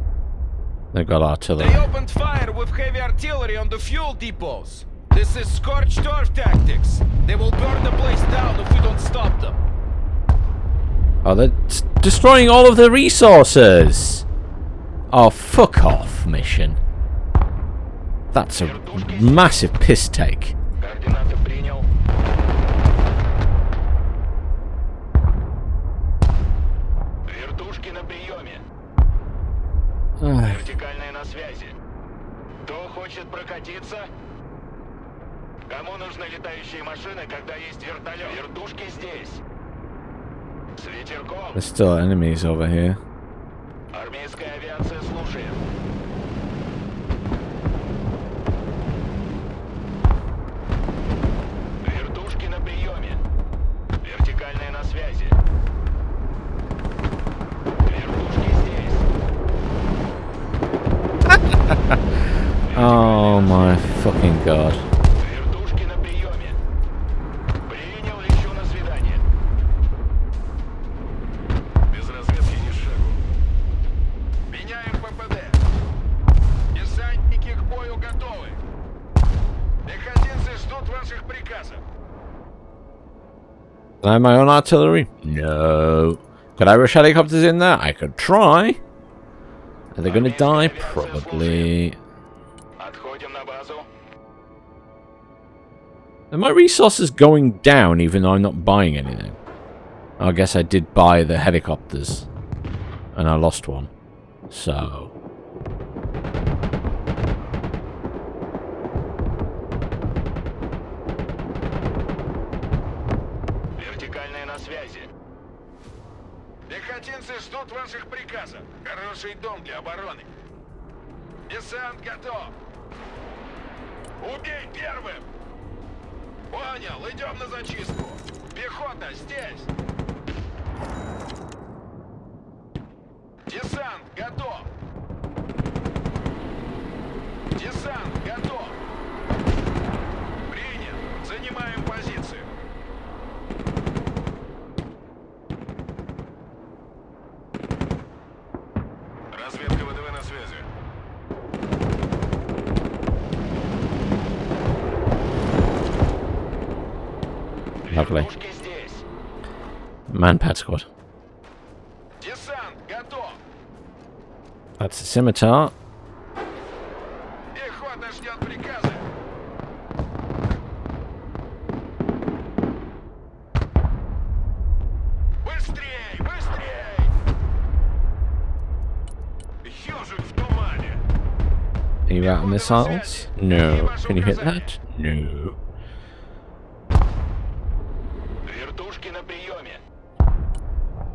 They've got artillery. They opened fire with heavy artillery on the fuel depots. This is scorched earth tactics. They will burn the place down if we don't stop them. Oh, they're destroying all of the resources. Oh, fuck off, mission. That's a massive piss take. Координаты принял. Вертушки на приеме. Вертикальная на связи. Кто хочет прокатиться? Кому нужны летающие машины, когда есть вертолет? Вертушки здесь. С ветерком. There's still enemies over here. Армейская авиация слушает. Вертушки на приеме. Вертикальная на связи. Вертушки здесь. Oh my fucking god. Вертушки на приеме. Принял, лечу на свидание. Без разведки ни шагу. Меняем ППД. Десантники к бою готовы. Пехотинцы ждут ваших приказов. Can I have my own artillery? No. Could I rush helicopters in there? I could try. Are they gonna die? Probably. Отходим на базу. Are my resources going down even though I'm not buying anything? I guess I did buy the helicopters. And I lost one. So... Вертикальная на связи. Пехотинцы ждут ваших приказов. Хороший дом для обороны. Десант готов. Убей первым. Понял, идем на зачистку. Пехота здесь. Десант готов. Десант готов. Принят. Занимаем позицию. Разведка ВДВ на связи. Lovely. Вертушки здесь. Man-pad squad. Десант готов. That's a scimitar. Пехота ждет приказа. Быстрей, быстрей! Ёжик в тумане. Are you out of missiles? No. Can you hit that? No. Вертушки на приеме.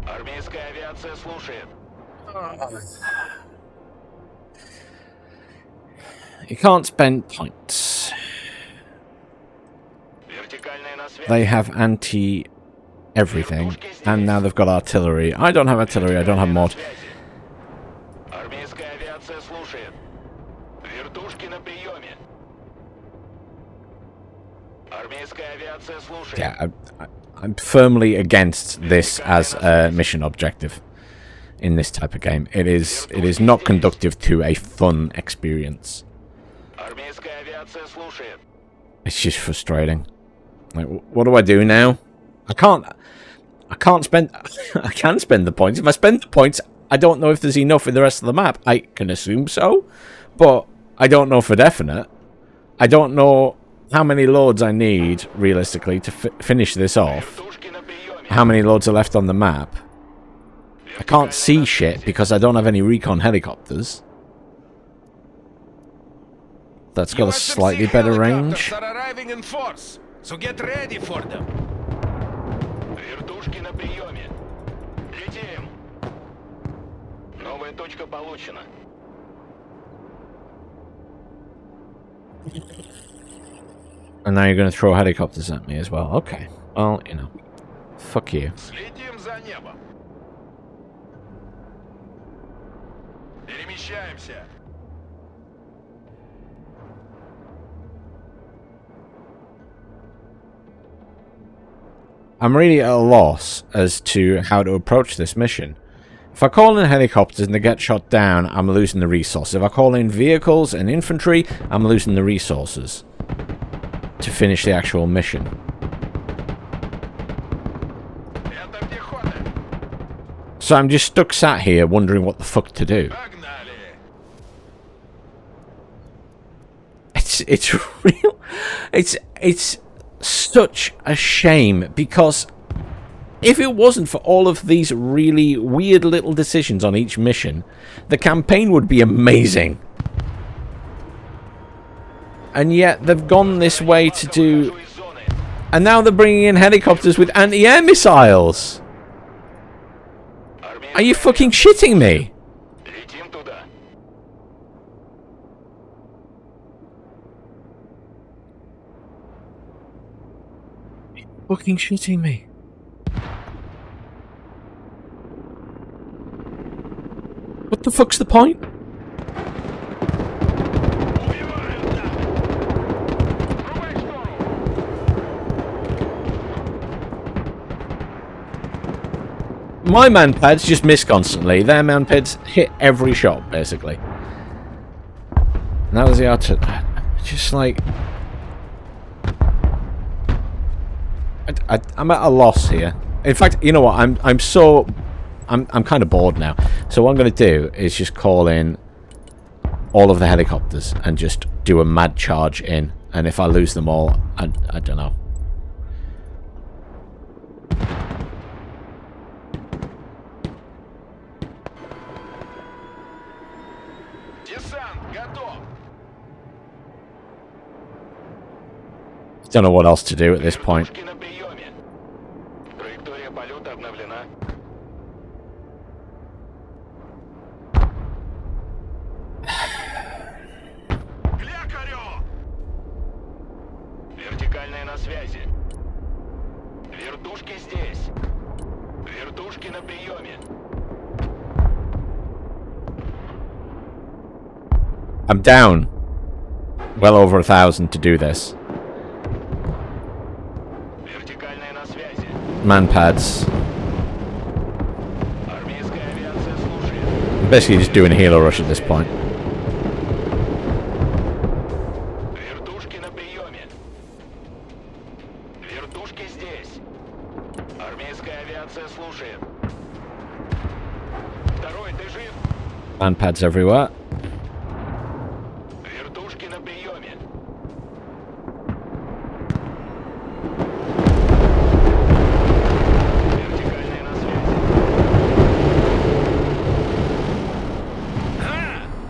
Армейская авиация слушает. You can't spend points. Вертикальная на связи. They have anti-everything. And now they've got artillery. I don't have artillery, I don't have mod. Армейская авиация слушает. Вертушки на приеме. Армейская авиация слушает. Yeah, I'm firmly against this as a mission objective in this type of game. It is not conducive to a fun experience. Армейская авиация слушает. It's just frustrating. Like, what do I do now? I can't spend... I can spend the points. If I spend the points, I don't know if there's enough in the rest of the map. I can assume so, but I don't know for definite. I don't know how many loads I need, realistically, to finish this off. Вертушки на приеме. How many loads are left on the map. I can't see shit because I don't have any recon helicopters. That's got a slightly better range. Are arriving in force, so get ready for them. Вертушки на приеме. Летим. Новая точка получена. And now you're going to throw helicopters at me as well. Okay. Well, you know. Fuck you. Следим за небом. Перемещаемся. I'm really at a loss as to how to approach this mission. If I call in helicopters and they get shot down, I'm losing the resources. If I call in vehicles and infantry, I'm losing the resources. to finish the actual mission. Это пехота. So I'm just stuck sat here wondering what the fuck to do. Погнали. It's real. It's such a shame, because if it wasn't for all of these really weird little decisions on each mission, the campaign would be amazing. And yet they've gone this way to do... Выхожу из зоны. And now they're bringing in helicopters with anti-air missiles. Are you fucking shitting me? Летим туда. Fucking shitting me. What the fuck's the point? Убивают нас. Врубай штору. My manpads just miss constantly. Their manpads hit every shot, basically. And that was the art. Just like... I'm at a loss here. In fact, you know what? I'm kind of bored now. So what I'm going to do is just call in all of the helicopters and just do a mad charge in. And if I lose them all, I don't know. Десант готов. Don't know what else to do at this point. Вертушки на приеме. Траектория полета обновлена. Клякарю! Вертикальная на связи. Вертушки здесь. Вертушки на приеме. I'm down well over 1,000 to do this. Вертикальная на связи. Manpads. Армейская авиация слушает. I'm basically just doing a helo rush at this point. Вертушки на приеме. Вертушки здесь. Армейская авиация слушает. Второй, ты жив? Manpads everywhere. Вертушки на приеме. Вертикальная на связи.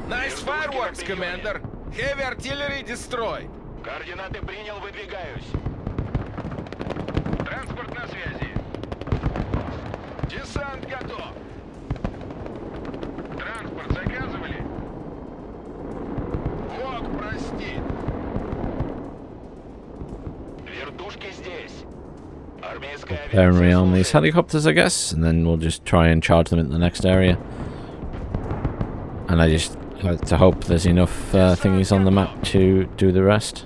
Nice fireworks, Commander. Heavy artillery destroyed. Координаты принял, выдвигаюсь. Транспорт на связи. Десант готов. Транспорт заказывали? Бог простит. Вертушки здесь. Армейская Bearing me авиация on these слушает. helicopters, I guess, and then we'll just try and charge them in the next area. And I just like to hope there's enough thingies on the map to do the rest.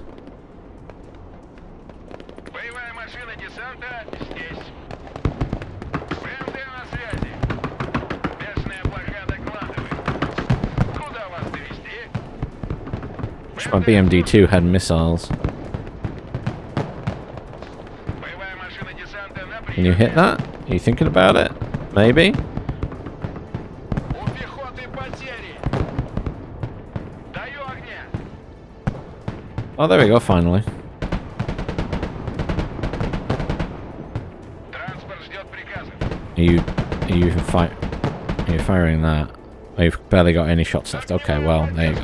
Боевая машина десанта здесь. БМД на связи. Бешеная блока докладывает. Куда вас довести? My BMD-2 had missiles. Боевая машина десанта на Can you hit that? Are you thinking about it? Maybe? У пехоты потери. Даю огня. Oh, there we go, finally. Транспорт ждет приказа. Are you firing that? Oh, you've barely got any shots left. Okay, well, there you go.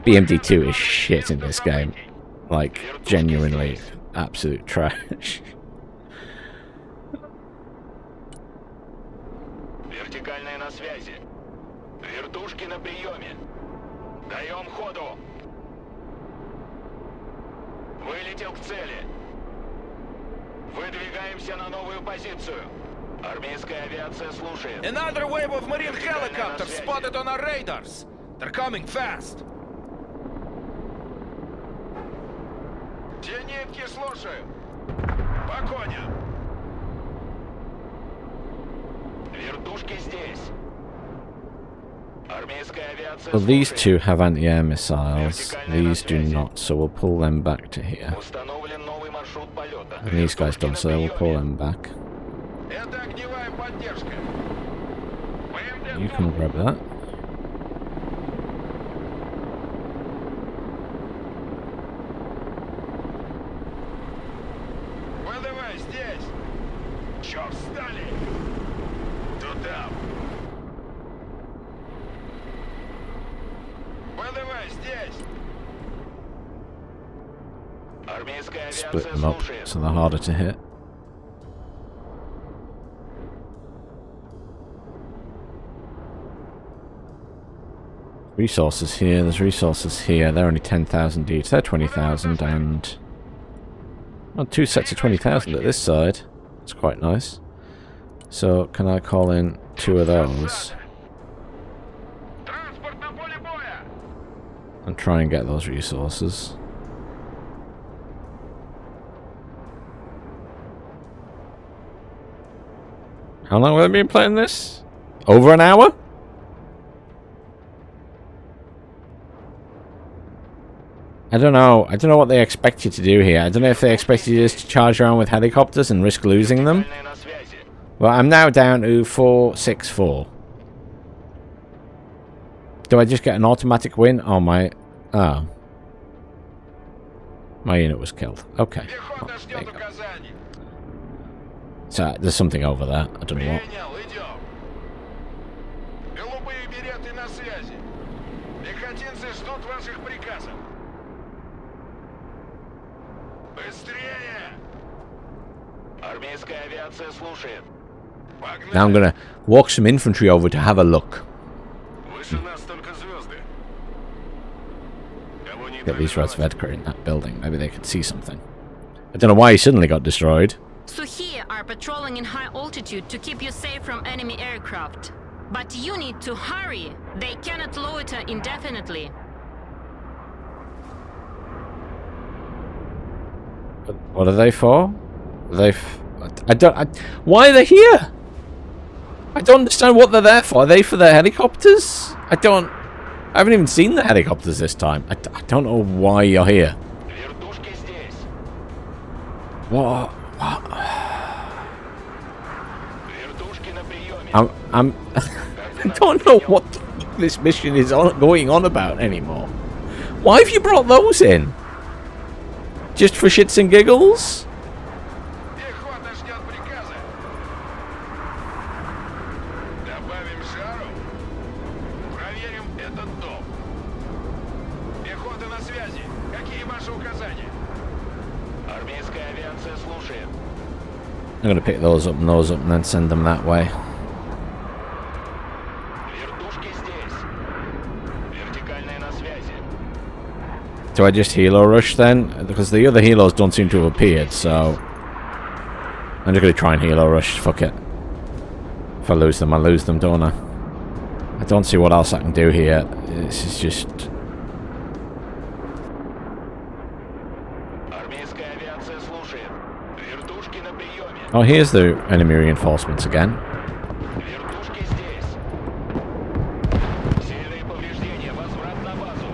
BMD-2 is shit in this game. Like, genuinely, absolute trash. Вертикальная на связи. Вертушки на приеме. Даем ходу. Вылетел к цели. Выдвигаемся на новую позицию. Армейская авиация слушает. Another wave of marine helicopters spotted on our radars. They're coming fast. Зенитки слушаю. По коням. Вертушки здесь. Армейская авиация Well, these слушает. two have anti-air missiles. These do not, so we'll pull them back to here. Установлен новый маршрут полета. And these guys don't, so we'll pull them back. Это огневая поддержка. You can grab that. Подавай здесь. Чё встали? Туда. Подавай здесь. Армейская Split авиация them up слушает. so they're harder to hit. Resources here, there's resources here. They're only 10,000 each. They're 20,000 and... Well, two sets of 20,000 at this side. It's quite nice. So, can I call in two of those? Транспорт на поле боя. And try and get those resources. How long have I been playing this? Over an hour? I don't know. I don't know what they expect you to do here. I don't know if they expect you just to charge around with helicopters and risk losing them. Вертикальная на связи. Well, I'm now down to 464. Do I just get an automatic win? Oh, my... Oh. My unit was killed. Okay. Пехота There ждет you go. указаний. So, there's something over there. I don't know what. Принял, идем. Голубые береты на связи. Пехотинцы ждут ваших приказов. Быстрее! Армейская авиация слушает. Погнали! Now I'm going to walk some infantry over to have a look. Выше нас только звезды. Кого не Get these rats of Edgar in that building. Maybe they could see something. I don't know why he suddenly got destroyed. Suhi are patrolling in high altitude to keep you safe from enemy aircraft. But you need to hurry. They cannot loiter indefinitely. What are they for? Why are they here? I don't understand what they're there for. Are they for the helicopters? I haven't even seen the helicopters this time. I don't know why you're here. Вертушки здесь. What? Вертушки на приеме. I don't know what this mission is going on about anymore. Why have you brought those in? Just for shits and giggles? Пехота ждет приказа. Добавим жару. Проверим этот дом. Пехота на связи. Какие ваши указания? Армейская авиация слушает. I'm going to pick those up and then send them that way. Вертушки здесь. Вертикальная на связи. Do I just helo rush then? Because the other helos don't seem to have appeared, so... I'm just going to try and helo rush. Fuck it. If I lose them, I lose them, don't I? I don't see what else I can do here. This is just... Армейская авиация слушает. Вертушки на приеме. Oh, here's the enemy reinforcements again. Вертушки здесь. Сильные повреждения. Возврат на базу.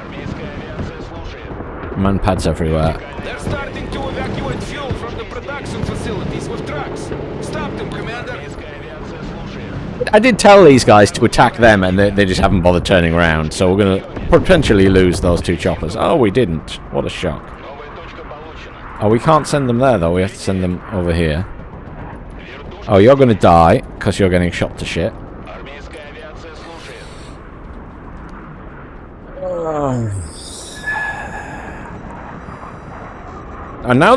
Армейская авиация слушает. Manpads everywhere. They're starting to evacuate fuel from the production facilities with trucks. Stop them, Commander. Армейская авиация слушает. I did tell these guys to attack them, and they just haven't bothered turning around, so we're going to potentially lose those two choppers. Oh, we didn't. What a shock. Новая точка получена. Oh, we can't send them there, though. We have to send them over here. Вертушки. Oh, you're going to die, because you're getting shot to shit. Армейская авиация слушает. And now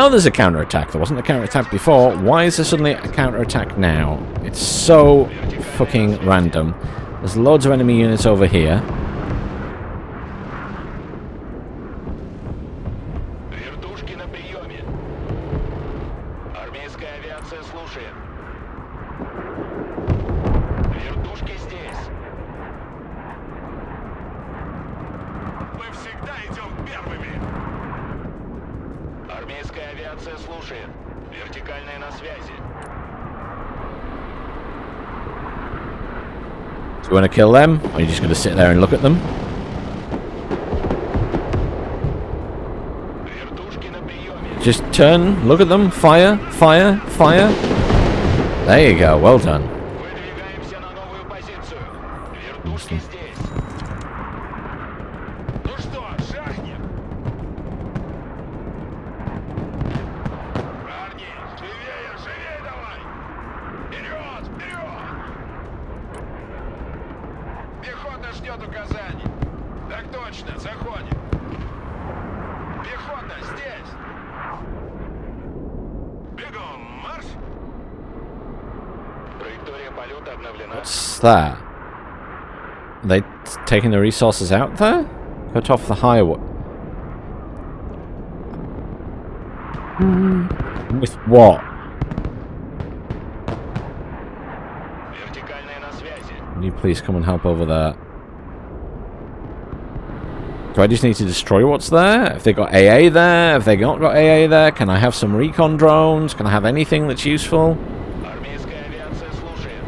there's a counterattack. There wasn't a counterattack before. Why is there suddenly a counterattack now? It's so fucking random. There's loads of enemy units over here. Вертушки на приеме. Армейская авиация слушает. Вертушки здесь. Мы всегда идем первыми. Армейская авиация слушает. Вертикальная на связи. Do you want to kill them? Or are you just going to sit there and look at them? Just turn, look at them, fire, fire, fire. There you go, well done. Выдвигаемся на новую позицию. Вертушки здесь. Ну что, шагнем? Парни, живее, живее давай! Вперед, вперед! Пехота ждет указаний. Так точно, заходим. Пехота здесь. Бегом, марш! Траектория полета обновлена. What's that? Are they taking the resources out there? Cut off the highway. With what? Вертикальная на связи. Can you please come and help over there? Do I just need to destroy what's there? Have they got AA there? Have they not got AA there? Can I have some recon drones? Can I have anything that's useful? Армейская авиация слушает.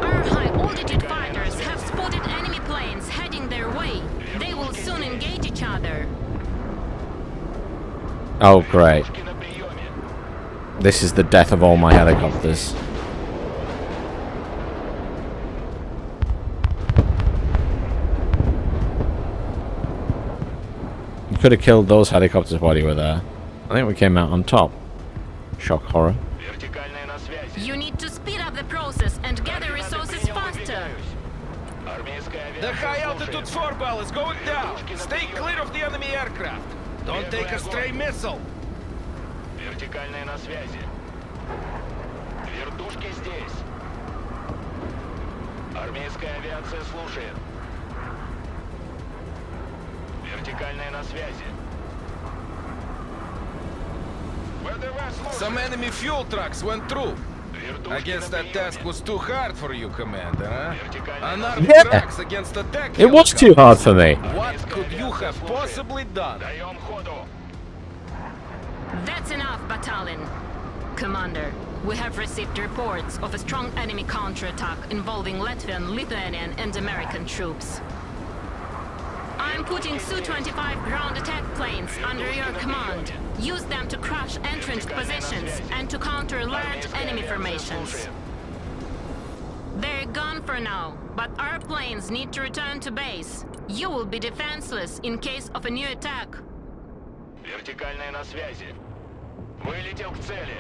Our high-altitude fighters have spotted enemy planes heading their way. They will soon engage each other. Oh, great. Пушки на приеме. This is the death of all my helicopters. You could have killed those helicopters while you were there. I think we came out on top. Shock horror. Вертикальная на связи. You need to speed up the process and gather resources faster. Армейская The авиация high altitude слушает. 4 ball is going down. Stay clear of the enemy aircraft. Don't take a stray missile. Вертикальная на связи. Вертушки здесь. Армейская авиация слушает. Вертикальная на связи. ВДВ Some слушает. enemy fuel trucks went through. I Вертушки guess на that task приеме. was too hard for you, Commander, huh? Вертикальная на Unarmed Yeah. trucks against attack It was too hard for me. What could you have possibly done? Даем ходу. That's enough, battalion. Commander, we have received reports of a strong enemy counterattack involving Latvian, Lithuanian, and American troops. I'm putting Su-25 ground attack planes under your command. Use them to crush entrenched positions and to counter large enemy formations. They're gone for now, but our planes need to return to base. You will be defenseless in case of a new attack. Вертикальная на связи. Вылетел к цели.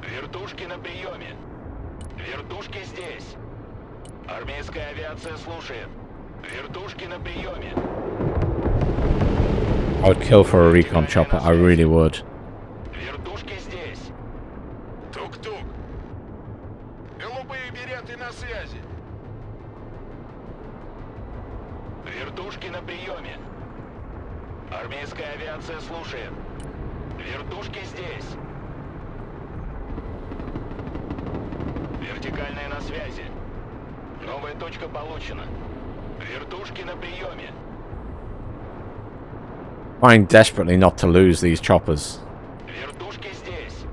Вертушки на приеме. Вертушки здесь. Армейская авиация слушает. Вертушки на приеме. I would kill for a recon chopper, I really would. Вертушки здесь. Тук-тук. Голубые береты на связи. Вертушки на приеме. Армейская авиация слушает. Вертушки здесь. Вертикальная на связи. Новая точка получена. Вертушки на приеме. Trying desperately not to lose these choppers. Вертушки здесь.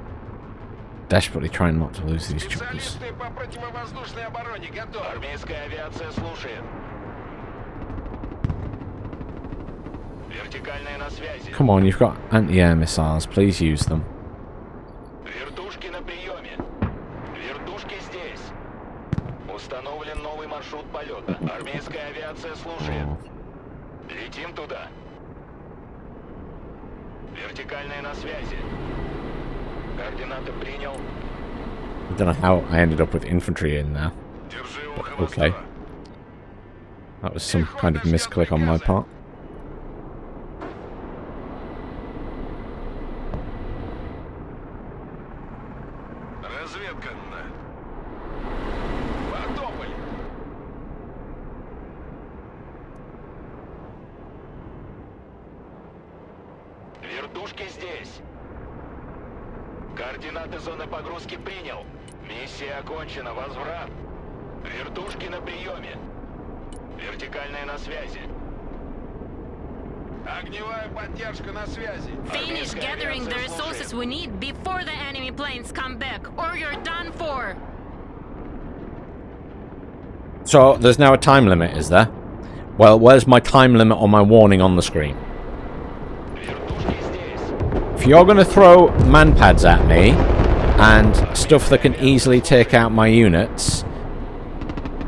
Desperately trying not to lose these choppers. Специалисты по противовоздушной обороне готовы. Армейская авиация слушает. Вертикальная на связи. Come on, you've got anti-air missiles. Please use them. Вертушки на приеме. Вертушки здесь. Установлен новый маршрут полета. Армейская авиация слушает. Летим туда. Вертикальная на связи. Координаты принял. I don't know how I ended up with infantry in there. Держи ухо Okay. востро. That was some kind of misclick on my part. Разведка. Потопали. Вертушки здесь. Координаты зоны погрузки принял. Миссия окончена. Возврат. Вертушки на приеме. Вертикальная на связи. Огневая поддержка на связи. Finish gathering the resources we need before the enemy planes come back, you're done for. So, there's now a time limit, is there? Well, where's my time limit on my warning on the screen? If you're going to throw manpads at me, and stuff that can easily take out my units,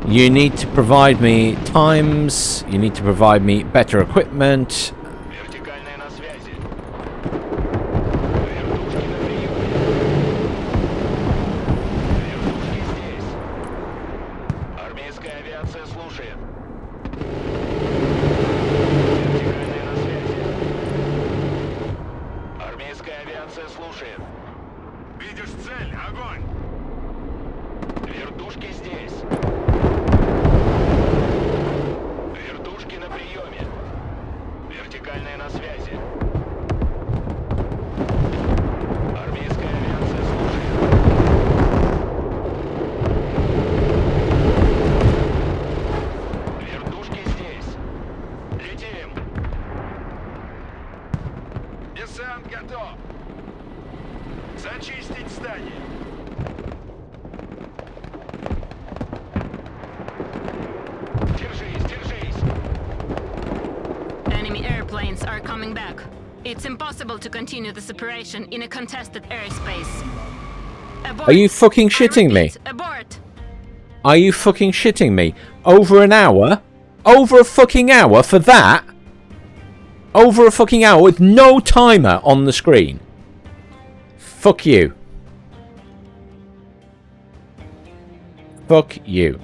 you need to provide me times, you need to provide me better equipment. Вертикальная на связи. Вертушки здесь. Армейская авиация слушает. Вертикальная на связи. Армейская авиация слушает. Видишь цель? Огонь! Вертушки здесь. Вертушки на приеме. Вертикальная на связи. Армейская авиация слушает. Вертушки здесь. Летим. Десант готов! Зачистить здание! Держись, держись. Enemy airplanes are coming back. It's impossible to continue this operation in a contested airspace. Abort. Are you fucking shitting me? Repeat, abort. Are you fucking shitting me? Over an hour? Over a fucking hour for that? Over a fucking hour with no timer on the screen? Fuck you. Fuck you.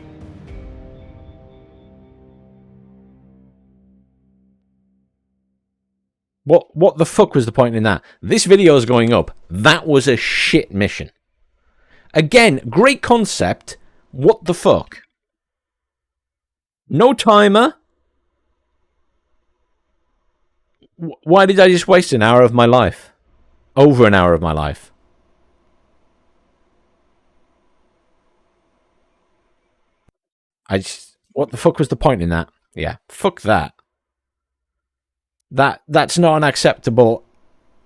What the fuck was the point in that? This video is going up. That was a shit mission. Again, great concept. What the fuck? No timer. Why did I just waste an hour of my life? Over an hour of my life. What the fuck was the point in that? Yeah, fuck that. That's not an acceptable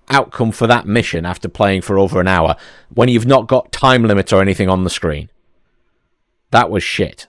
outcome for that mission after playing for over an hour when you've not got time limit or anything on the screen. That was shit.